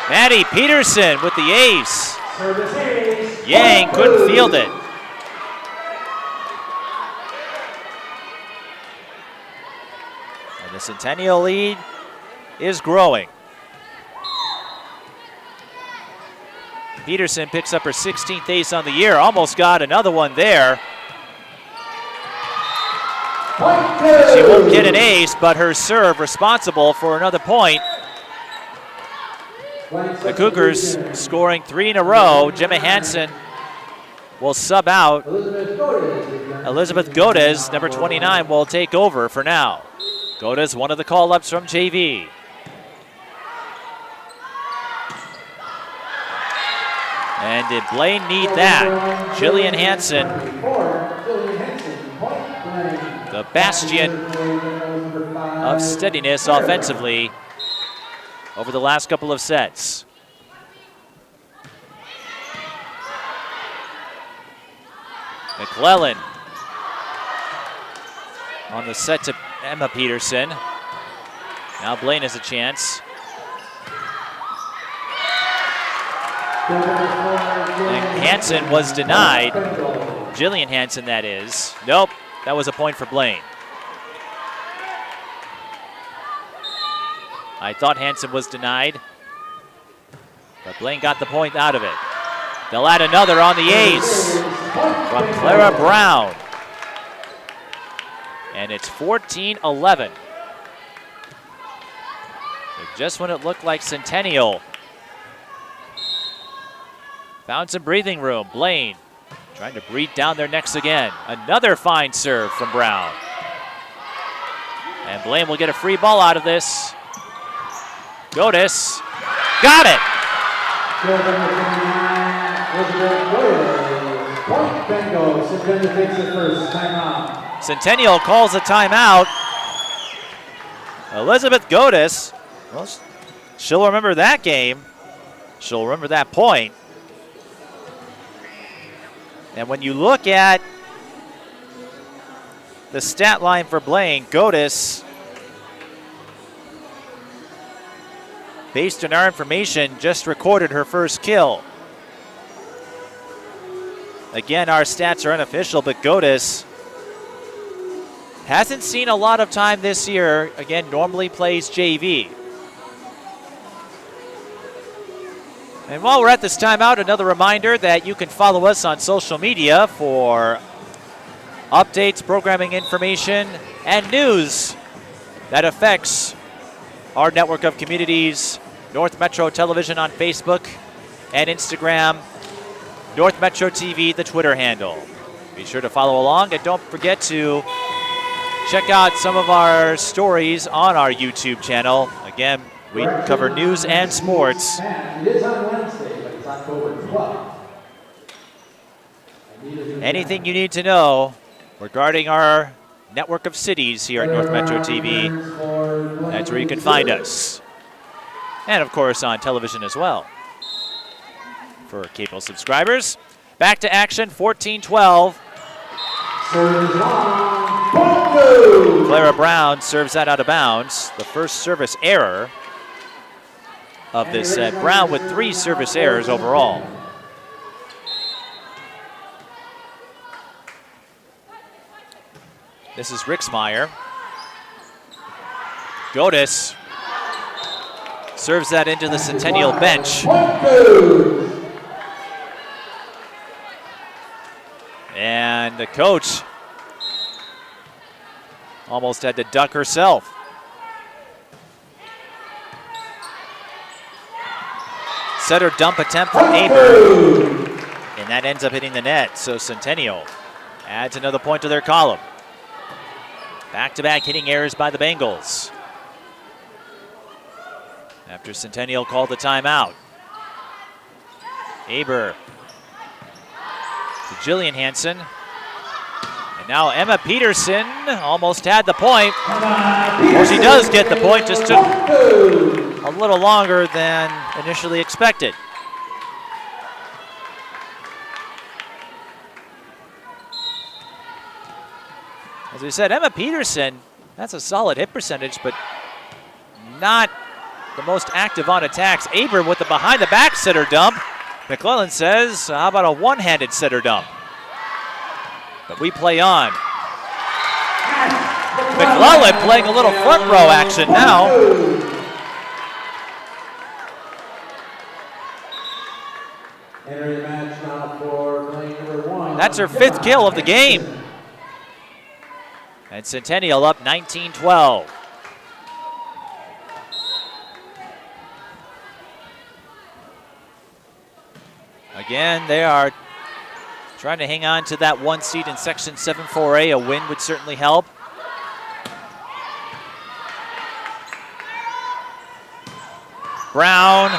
Maddie Peterson with the ace. Yang couldn't field it. And the Centennial lead is growing. Peterson picks up her 16th ace on the year. Almost got another one there. She won't get an ace, but her serve responsible for another point. The Cougars scoring 3 in a row. Gemma Hansen will sub out. Elizabeth Godez, number 29, will take over for now. Godez, one of the call-ups from JV. And did Blaine need that? Jillian Hansen, the bastion of steadiness offensively over the last couple of sets. McClellan on the set to Emma Peterson. Now Blaine has a chance. And Hansen was denied. Jillian Hansen, that is. Nope, that was a point for Blaine. I thought Hansen was denied, but Blaine got the point out of it. They'll add another on the ace from Clara Brown. And it's 14-11. So just when it looked like Centennial found some breathing room, Blaine trying to breathe down their necks again. Another fine serve from Brown. And Blaine will get a free ball out of this. Godis got it. Centennial calls a timeout. Elizabeth Godis, well, she'll remember that game. She'll remember that point. And when you look at the stat line for Blaine, Godis, based on our information, just recorded her first kill. Again, our stats are unofficial, but Godis hasn't seen a lot of time this year. Again, normally plays JV. And while we're at this timeout, another reminder that you can follow us on social media for updates, programming information, and news that affects our network of communities. North Metro Television on Facebook and Instagram. North Metro TV, the Twitter handle. Be sure to follow along, and don't forget to check out some of our stories on our YouTube channel. Again, we cover news and sports. It is on Wednesday, but it's October 12th. Anything you need to know regarding our network of cities here at North Metro TV, that's where you can find us. And of course on television as well. For cable subscribers. Back to action, 14-12. Clara Brown serves that out of bounds. The first service error of this set. Brown with 3 service errors overall. This is Rixmeyer. Godis serves that into the Centennial bench. And the coach almost had to duck herself. Setter dump attempt from Aber, and that ends up hitting the net. So Centennial adds another point to their column. Back-to-back hitting errors by the Bengals. After Centennial called the timeout. Aber to Jillian Hansen. And now Emma Peterson almost had the point. Well, she does get the point, just took a little longer than initially expected. As we said, Emma Peterson, that's a solid hit percentage, but not the most active on attacks. Aber with the behind-the-back sitter dump. McClellan says, how about a one-handed sitter dump? But we play on. McClellan playing a little front row action now. That's her 5th kill of the game. And Centennial up 19-12. Again, they are trying to hang on to that 1 seed in Section 7-4A. A win would certainly help. Brown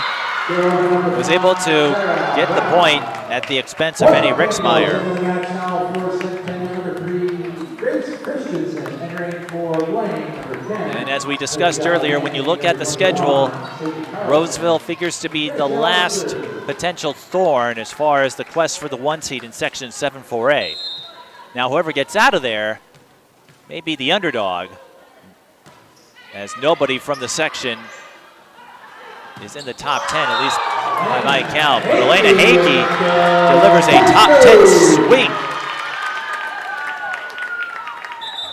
was able to get the point at the expense of Annie Rixmeyer. And as we discussed earlier, when you look at the schedule, Roseville figures to be the last potential thorn as far as the quest for the 1 seed in Section 7-4A. Now, whoever gets out of there may be the underdog, as nobody from the section is in the top 10, at least by my count. But Elena Hakey delivers a top 10 swing.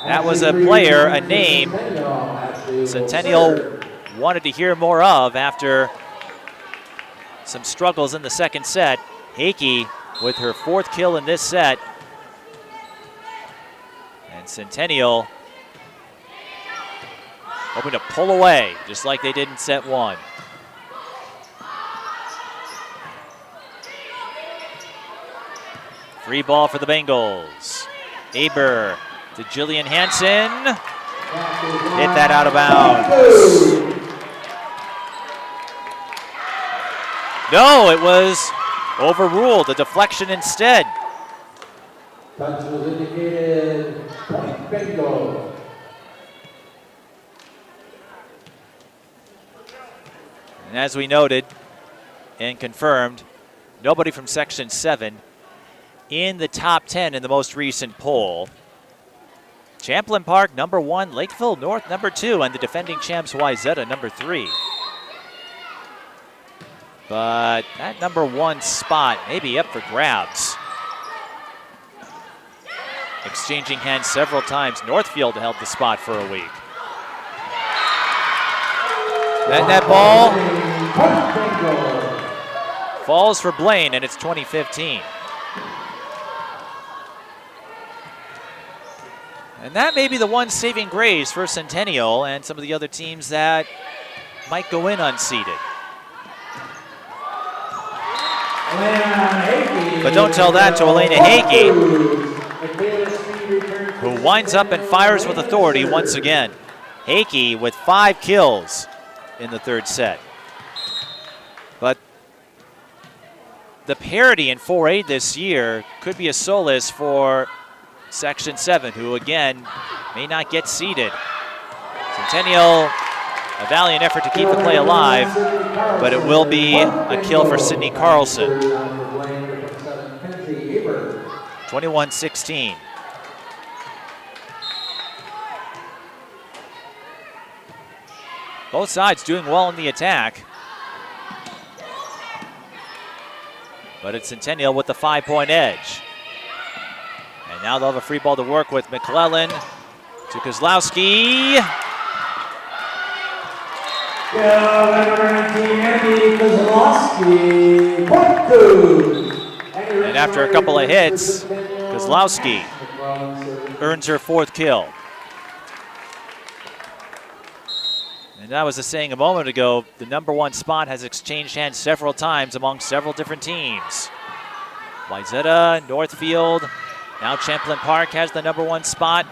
That was a player, a name Centennial wanted to hear more of after some struggles in the second set. Hakey with her 4th kill in this set. And Centennial hoping to pull away, just like they did in set 1. Free ball for the Bengals. Aber to Jillian Hansen. Hit that out of bounds. No, it was overruled. A deflection instead. Touch was indicated. Point Bengals. And as we noted and confirmed, nobody from Section 7 in the top 10 in the most recent poll. Champlain Park, number 1, Lakeville North, number 2, and the defending champs Wayzata, number 3. But that number 1 spot may be up for grabs. Exchanging hands several times. Northfield held the spot for a week. And that ball falls for Blaine, and it's 2015. And that may be the one saving grace for Centennial and some of the other teams that might go in unseeded. But don't tell that to Elena Hakey, who winds up and fires with authority once again. Hakey with 5 kills in the 3rd set. But the parity in 4A this year could be a solace for Section 7, who again may not get seeded. Centennial, a valiant effort to keep the play alive, but it will be a kill for Sydney Carlson. 21-16. Both sides doing well in the attack. But it's Centennial with the 5-point edge. And now they'll have a free ball to work with. McClellan to Kozlowski. And after a couple of hits, Kozlowski earns her 4th kill. And I was just saying a moment ago, the number 1 spot has exchanged hands several times among several different teams. Wayzata, Northfield, now Champlain Park has the number 1 spot.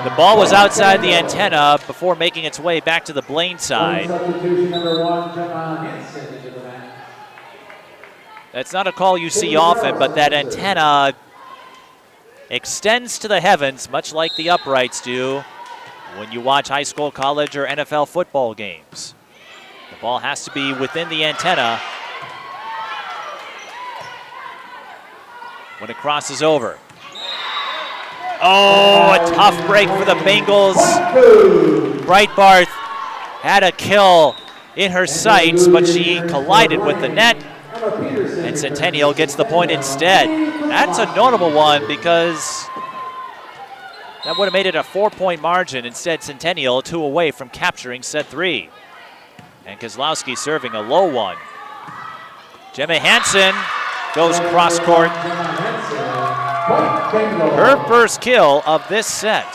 The ball was outside the antenna before making its way back to the Blaine side. That's not a call you see often, but that antenna extends to the heavens, much like the uprights do when you watch high school, college, or NFL football games. The ball has to be within the antenna when it crosses over. Oh, a tough break for the Bengals. Breitbarth had a kill in her sights, but she collided with the net, and Centennial gets the point instead. That's a notable one because that would have made it a 4-point margin. Instead, Centennial 2 away from capturing set 3. And Kozlowski serving a low one. Gemma Hansen goes cross court. Her first kill of this set.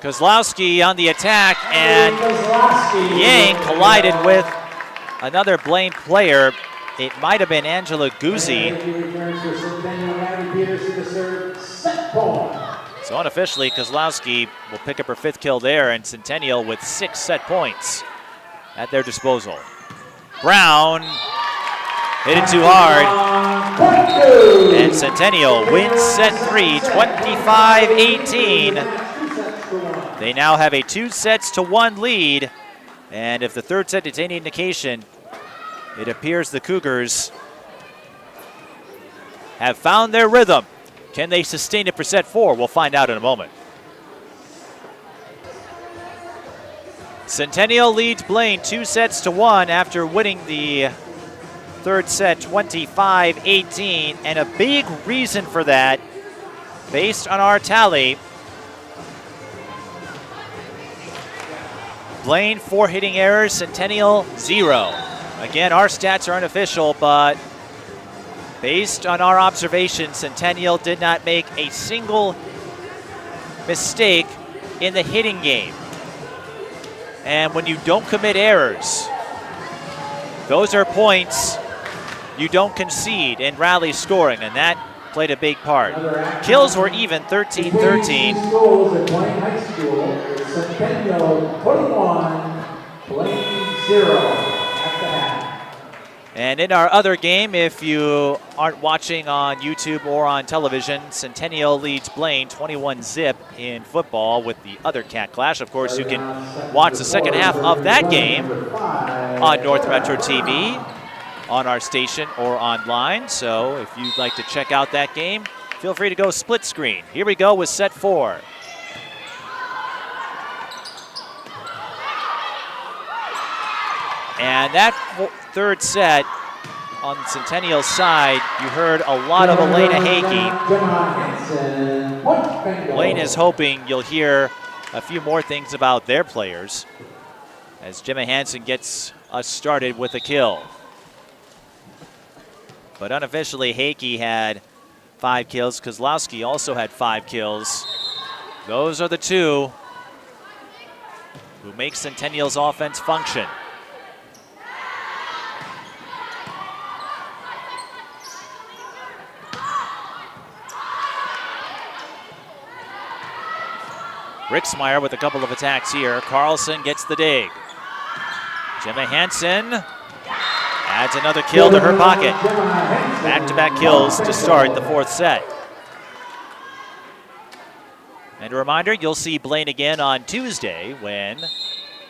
Kozlowski on the attack, and Yang collided with another Blaine player. It might have been Angela Guzzi. So unofficially, Kozlowski will pick up her 5th kill there, and Centennial with 6 set points at their disposal. Brown hit it too hard, and Centennial wins set 3, 25-18. They now have a 2-1 lead, and if the third set is any indication, it appears the Cougars have found their rhythm. Can they sustain it for set 4? We'll find out in a moment. Centennial leads Blaine 2-1 after winning the third set 25-18, and a big reason for that, based on our tally, Blaine 4 hitting errors, Centennial 0. Again, our stats are unofficial, but based on our observation, Centennial did not make a single mistake in the hitting game. And when you don't commit errors, those are points you don't concede in rally scoring, and that played a big part. Kills were even 13-13. Schools at Blaine High School, Centennial 21, Blaine 0 at the half. And in our other game, if you aren't watching on YouTube or on television, Centennial leads Blaine 21-0 in football with the other CATCLASH. Of course, you can watch the second half of that game on North Metro TV, on our station, or online. So if you'd like to check out that game, feel free to go split screen. Here we go with set 4. And that third set on Centennial's side, you heard a lot of Elena Hakey. Blaine is hoping you'll hear a few more things about their players as Gemma Hansen gets us started with a kill. But unofficially, Hakey had 5 kills. Kozlowski also had 5 kills. Those are the two who make Centennial's offense function. Rixmeyer with a couple of attacks here. Carlson gets the dig. Gemma Hansen adds another kill to her pocket. Back-to-back kills to start the fourth set. And a reminder, you'll see Blaine again on Tuesday when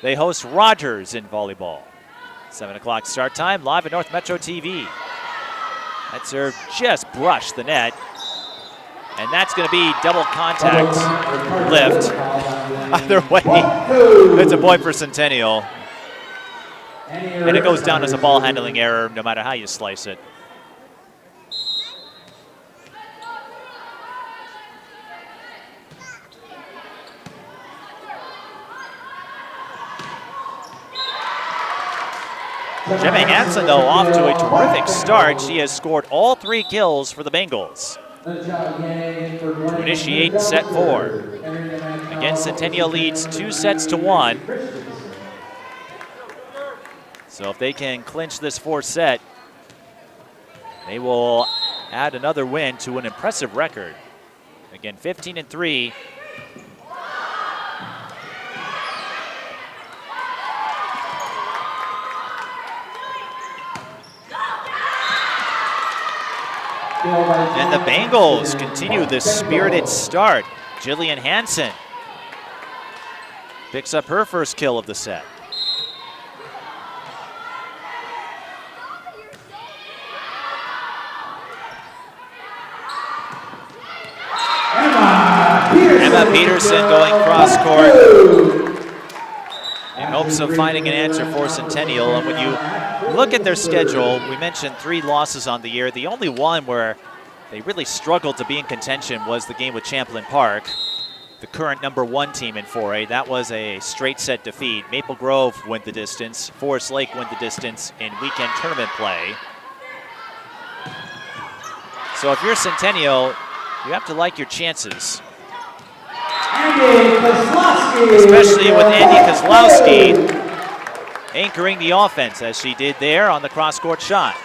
they host Rogers in volleyball. 7 o'clock start time, live at North Metro TV. That serve just brushed the net. And that's going to be double contact lift. Either way, it's a point for Centennial. And it goes down as a ball handling error no matter how you slice it. Gemma Hansen, though, off to a terrific start. She has scored all 3 kills for the Bengals to initiate set 4. Again, Centennial leads 2-1. So if they can clinch this 4th set, they will add another win to an impressive record. Again, 15-3. And the Bengals continue this spirited start. Jillian Hansen picks up her first kill of the set. Emma Peterson going cross court in hopes of finding an answer for Centennial. And when you look at their schedule, we mentioned 3 losses on the year. The only one where they really struggled to be in contention was the game with Champlain Park, the current #1 team in 4A. That was a straight set defeat. Maple Grove went the distance. Forest Lake went the distance in weekend tournament play. So if you're Centennial, you have to like your chances. Especially with Andy Kozlowski anchoring the offense as she did there on the cross-court shot.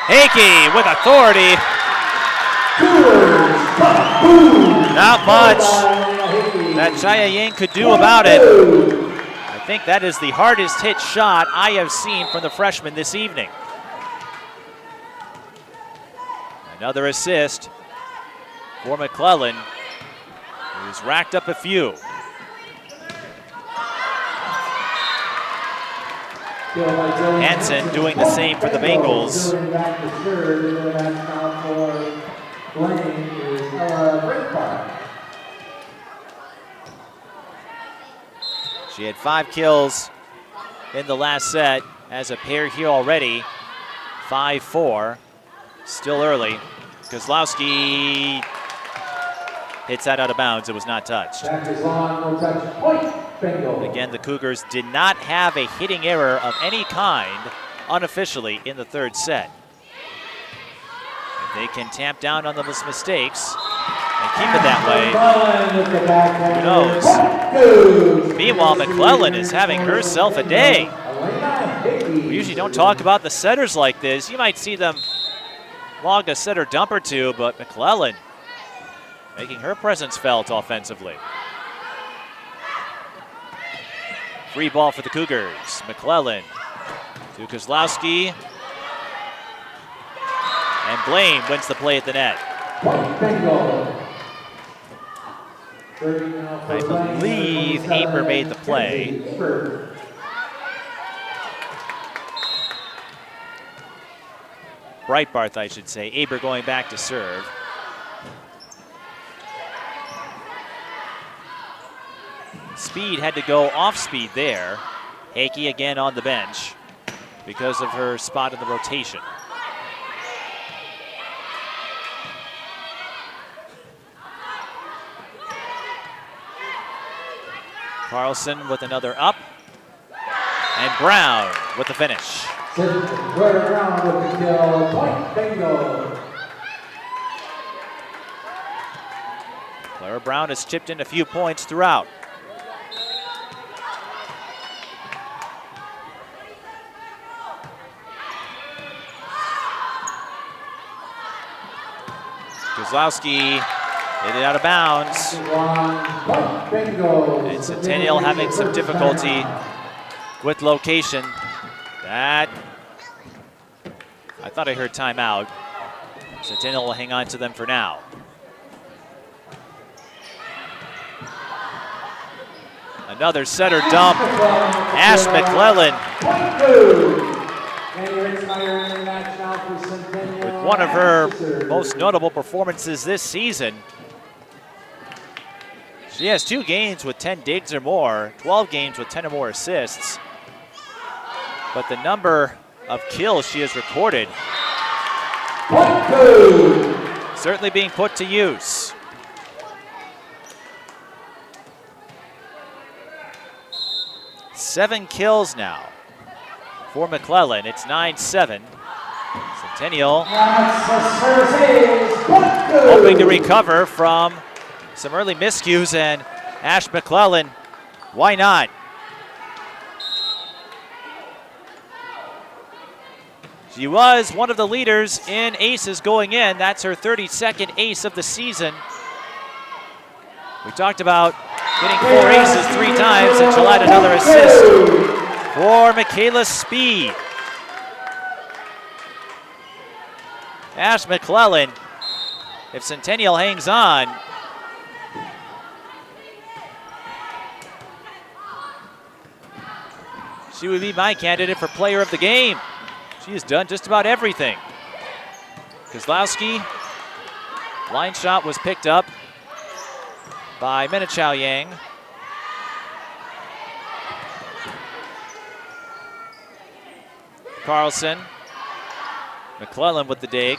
Hakey with authority. Not much. that Chaya Yang could do about it. I think that is the hardest hit shot I have seen from the freshman this evening. Another assist for McClellan, who's racked up a few. Hansen doing the same for the Bengals. She had 5 kills in the last set, as a pair here already. 5-4, still early. Kozlowski hits that out of bounds. It was not touched. Again, the Cougars did not have a hitting error of any kind unofficially in the third set. If they can tamp down on those mistakes and keep it that way, who knows? Meanwhile, McClellan is having herself a day. We usually don't talk about the setters like this. You might see them log a setter dump or two, but McClellan making her presence felt offensively. Free ball for the Cougars. McClellan to Kozlowski. And Blaine wins the play at the net. I believe Aber made the play. Breitbarth, I should say. Aber going back to serve. Speed had to go off speed there. Hakey again on the bench because of her spot in the rotation. Carlson with another up. And Brown with the finish. Clara Brown has chipped in a few points throughout. Kozlowski hit it out of bounds. And Centennial having some difficulty with location. That, I thought I heard timeout. Centennial will hang on to them for now. Another setter dump. Ash McClellan with one of her most notable performances this season. She has 2 games with 10 digs or more, 12 games with 10 or more assists. But the number of kills she has recorded certainly being put to use. Seven kills now for McClellan. It's 9-7. Centennial hoping to recover from some early miscues, and Ash McClellan, why not? She was one of the leaders in aces going in. That's her 32nd ace of the season. We talked about getting 4 aces 3 times, and she'll add another assist for Michaela Speed. Ash McClellan, if Centennial hangs on, she would be my candidate for player of the game. She has done just about everything. Kozlowski, line shot was picked up by Minichao Yang. Carlson, McClellan with the dig.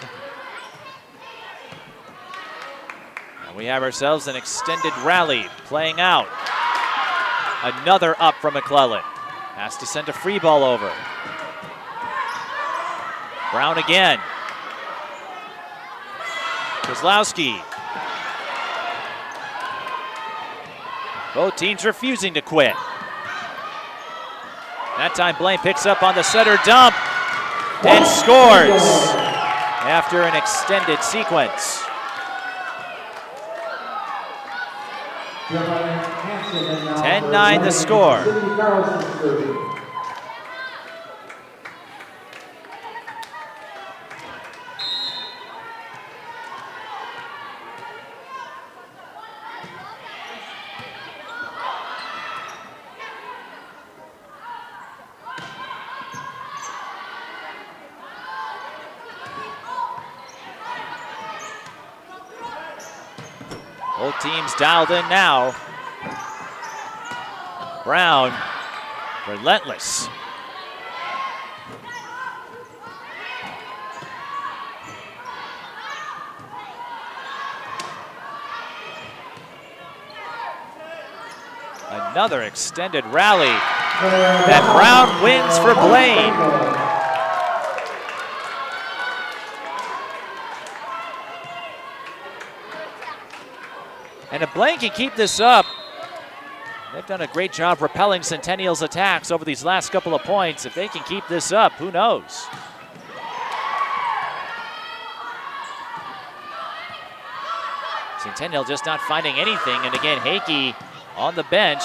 And we have ourselves an extended rally playing out. Another up from McClellan. Has to send a free ball over. Brown again. Kozlowski. Both teams refusing to quit. That time Blaine picks up on the setter dump and scores after an extended sequence. 10-9 the score. Both teams dialed in now. Brown, relentless. Another extended rally. And Brown wins for Blaine. And if Blaine can keep this up, they've done a great job repelling Centennial's attacks over these last couple of points. If they can keep this up, who knows? Centennial just not finding anything. And again, Hakey on the bench.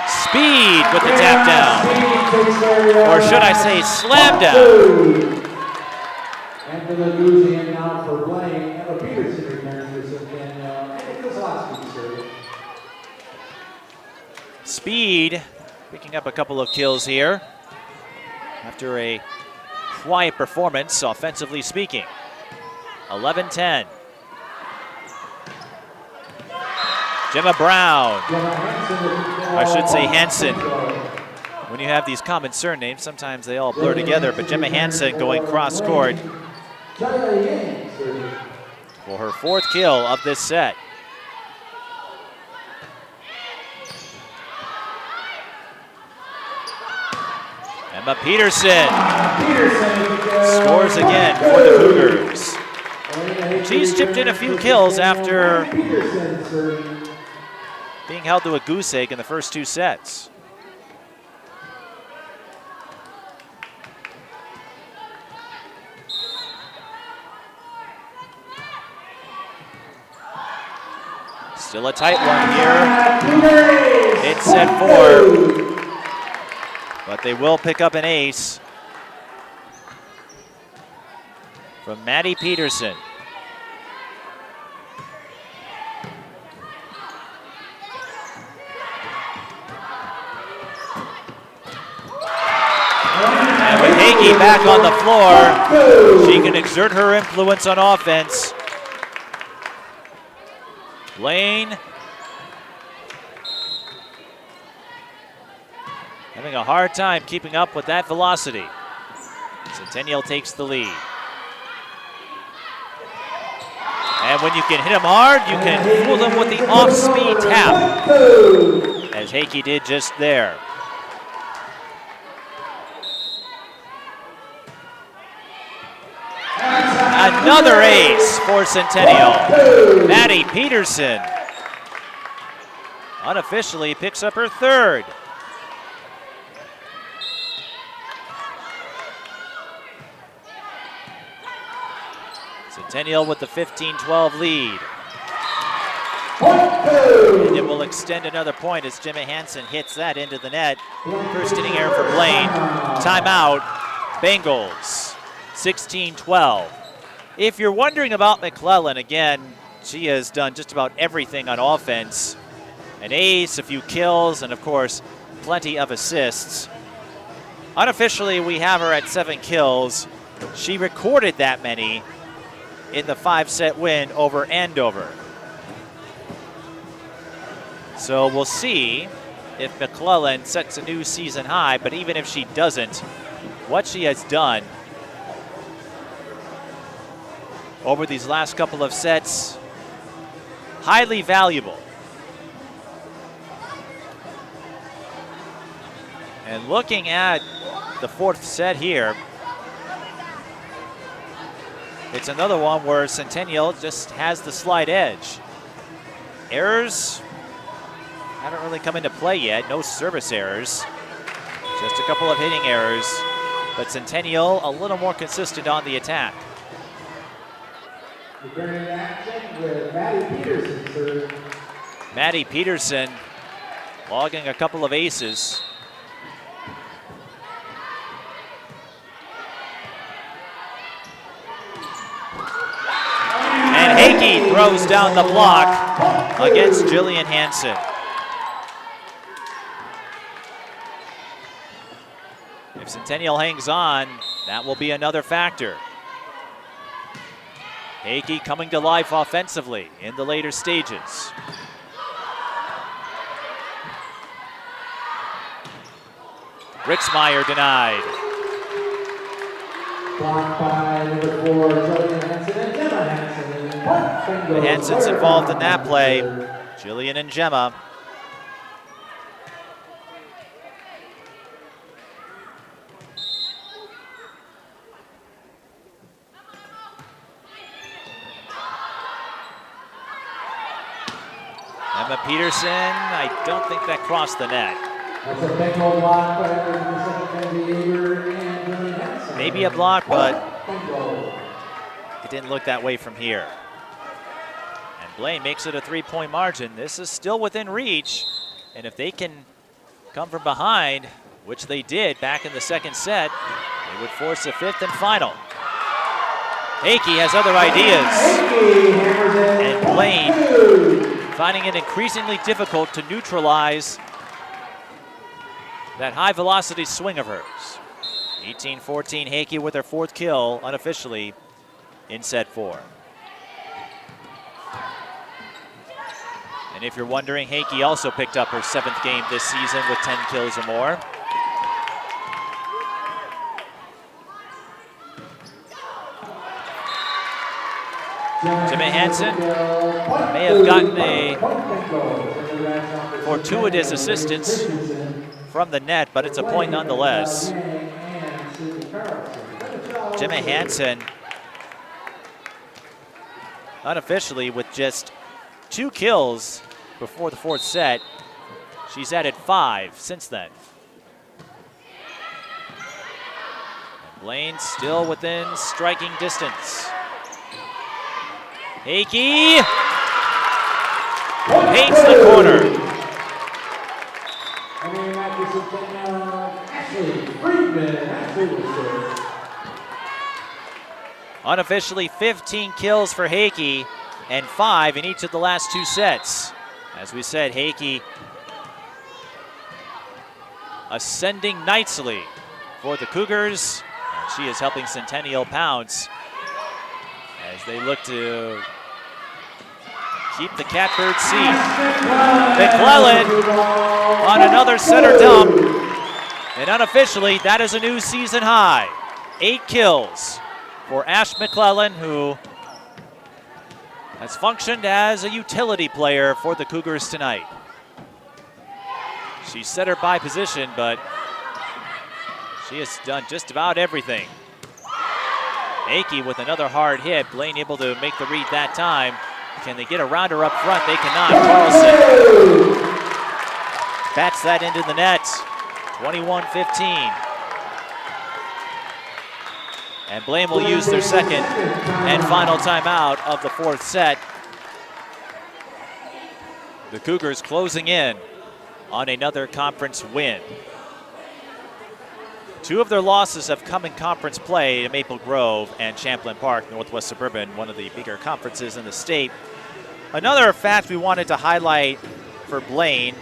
Speed with the tap down. Or should I say slam down. And for the losing now for Blaine, Emma Peterson returns for Centennial. Speed picking up a couple of kills here after a quiet performance, offensively speaking. 11-10. Gemma Brown. I should say Hansen. When you have these common surnames, sometimes they all blur together, but Gemma Hansen going cross court for her fourth kill of this set. Emma Peterson scores again for the Cougars. She's chipped in a few kills after being held to a goose egg in the first two sets. Still a tight one here. It's set 4. But they will pick up an ace from Maddie Peterson. And with Hakey back on the floor, she can exert her influence on offense. Blaine having a hard time keeping up with that velocity. Centennial takes the lead. And when you can hit them hard, you can fool them with the off-speed tap, as Hakey did just there. Another ace for Centennial. Maddie Peterson unofficially picks up her third. Centennial with the 15-12 lead. And it will extend another point as Gemma Hansen hits that into the net. First inning error for Blaine. Timeout, Bengals, 16-12. If you're wondering about McClellan, again, she has done just about everything on offense. An ace, a few kills, and of course, plenty of assists. Unofficially, we have her at 7 kills. She recorded that many in the 5-set win over Andover. So we'll see if McClellan sets a new season high, but even if she doesn't, what she has done over these last couple of sets, highly valuable. And looking at the 4th set here, it's another one where Centennial just has the slight edge. Errors haven't really come into play yet, no service errors. Just a couple of hitting errors, but Centennial a little more consistent on the attack. Returning action with Maddie Peterson, sir. Maddie Peterson logging a couple of aces. And Hakey throws down the block against Jillian Hansen. If Centennial hangs on, that will be another factor. Hakey coming to life offensively in the later stages. Ritzmeyer denied. Blocked by number 4, Jillian Hansen and Gemma Hansen. The Hansens involved in that play. Jillian and Gemma. Emma Peterson, I don't think that crossed the net. That's a Bengal block by Mackenzie Eager and Jillian Hansen. Maybe a block, but it didn't look that way from here. And Blaine makes it a 3-point margin. This is still within reach, and if they can come from behind, which they did back in the second set, they would force a 5th and final. Hakey has other ideas, and Blaine finding it increasingly difficult to neutralize that high velocity swing of hers. 18-14, Hakey with her 4th kill unofficially in set 4. And if you're wondering, Hakey also picked up her 7th game this season with 10 kills or more. Jimmy Hansen may have gotten a fortuitous assistance from the net, but it's a point nonetheless. Jimmy Hansen unofficially with just 2 kills before the 4th set. She's added 5 since then. And Blaine still within striking distance. Hakey paints the corner. Unofficially 15 kills for Hakey and 5 in each of the last 2 sets. As we said, Hakey ascending nicely for the Cougars. And she is helping Centennial pounce as they look to keep the catbird seat. McClellan on another center dump. And unofficially, that is a new season high. 8 kills for Ash McClellan, who has functioned as a utility player for the Cougars tonight. She set her by position, but she has done just about everything. Hakey with another hard hit. Blaine able to make the read that time. Can they get around her up front? They cannot. Carlson bats that into the net. 21-15. And Blaine will use their second and final timeout of the 4th set. The Cougars closing in on another conference win. 2 of their losses have come in conference play to Maple Grove and Champlain Park, Northwest Suburban, one of the bigger conferences in the state. Another fact we wanted to highlight for Blaine,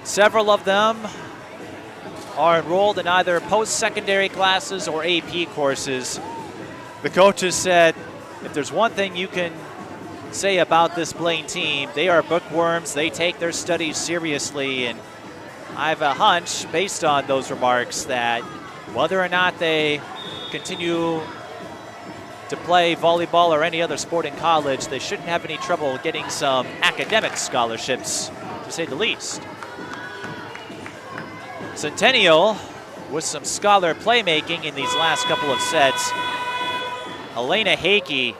several of them are enrolled in either post-secondary classes or AP courses. The coaches said, if there's one thing you can say about this Blaine team, they are bookworms. They take their studies seriously, and I have a hunch based on those remarks that whether or not they continue to play volleyball or any other sport in college, they shouldn't have any trouble getting some academic scholarships, to say the least. Centennial with some scholar playmaking in these last couple of sets. Elena Hakey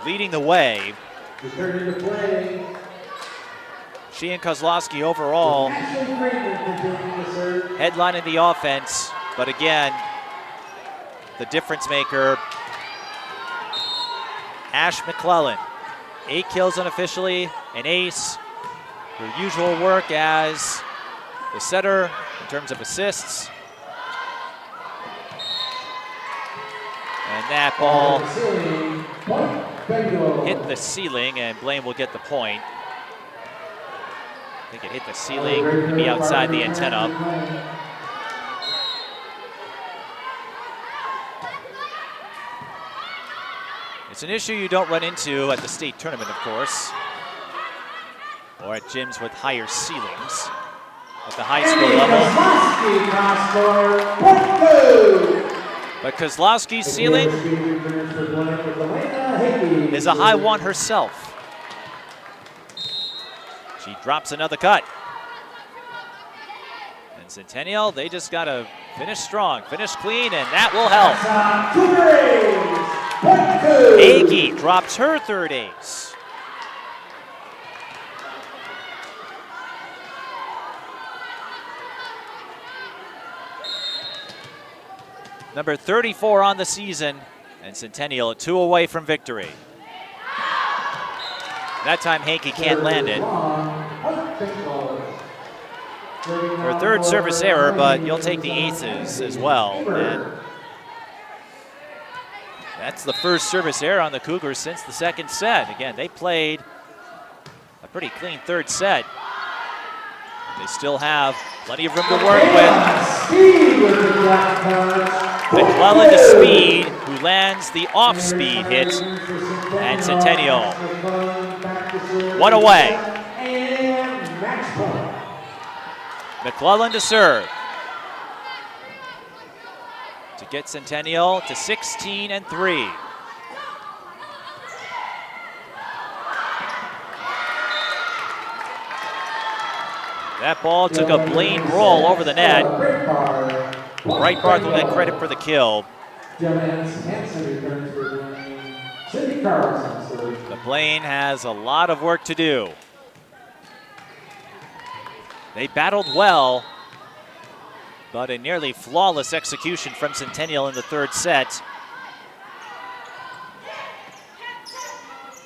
leading the way. She and Kozlowski overall headlining the offense, but again, the difference maker, Ash McClellan. 8 kills unofficially, an ace. Her usual work as the setter in terms of assists. And that ball hit the ceiling, and Blaine will get the point. I think it hit the ceiling, maybe outside the antenna. It's an issue you don't run into at the state tournament, of course, or at gyms with higher ceilings. At the high school level. But Kozlowski's ceiling is a high one herself. She drops another cut. And Centennial, they just got to finish strong, finish clean, and that will help. Agee drops her third ace. Number 34 on the season, and Centennial 2 away from victory. That time Hankey can't land it. Her third service error, but you'll take the aces as well. And that's the first service error on the Cougars since the second set. Again, they played a pretty clean third set. They still have plenty of room to work with. McClellan to Speed, who lands the off-speed hit, and Centennial 1 away. McClellan to serve to get Centennial to 16-3. That ball took a Blaine roll over the net. Breitbarth will get credit for the kill. The Blaine has a lot of work to do. They battled well, but a nearly flawless execution from Centennial in the third set.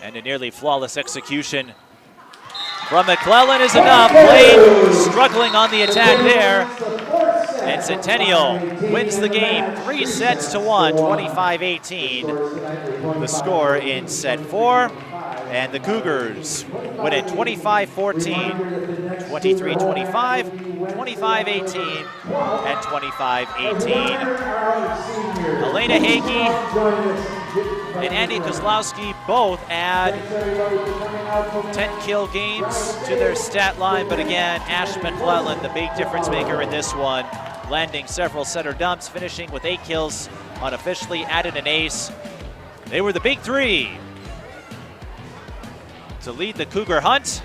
And a nearly flawless execution from McClellan is enough. Blaine struggling on the attack there. And Centennial wins the game 3-1, 25-18. The score in set 4. And the Cougars win it 25-14, 23-25, 25-18, and 25-18. Elena Hankey and Andy Kozlowski both add 10 kill games to their stat line, but again, Ash McClellan, the big difference maker in this one, landing several setter dumps, finishing with 8 kills unofficially, added an ace. They were the big three to lead the Cougar hunt,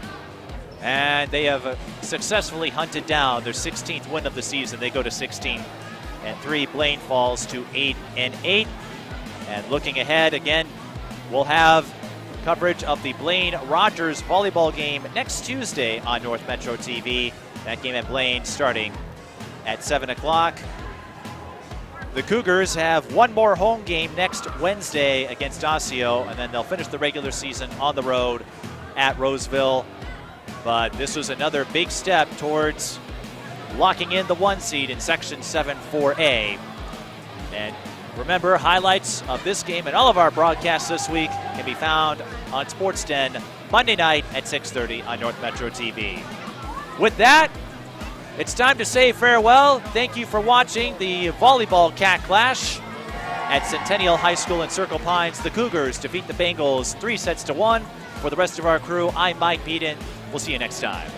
and they have successfully hunted down their 16th win of the season. They go to 16-3. Blaine falls to 8-8. And looking ahead, again, we'll have coverage of the Blaine-Rogers volleyball game next Tuesday on North Metro TV. That game at Blaine starting at 7 o'clock. The Cougars have one more home game next Wednesday against Osseo, and then they'll finish the regular season on the road at Roseville. But this was another big step towards locking in the 1 seed in Section 7-4A. And remember, highlights of this game and all of our broadcasts this week can be found on Sports Den Monday night at 6:30 on North Metro TV. With that, it's time to say farewell. Thank you for watching the volleyball CATCLASH at Centennial High School in Circle Pines. The Cougars defeat the Bengals 3-1. For the rest of our crew, I'm Mike Beaton. We'll see you next time.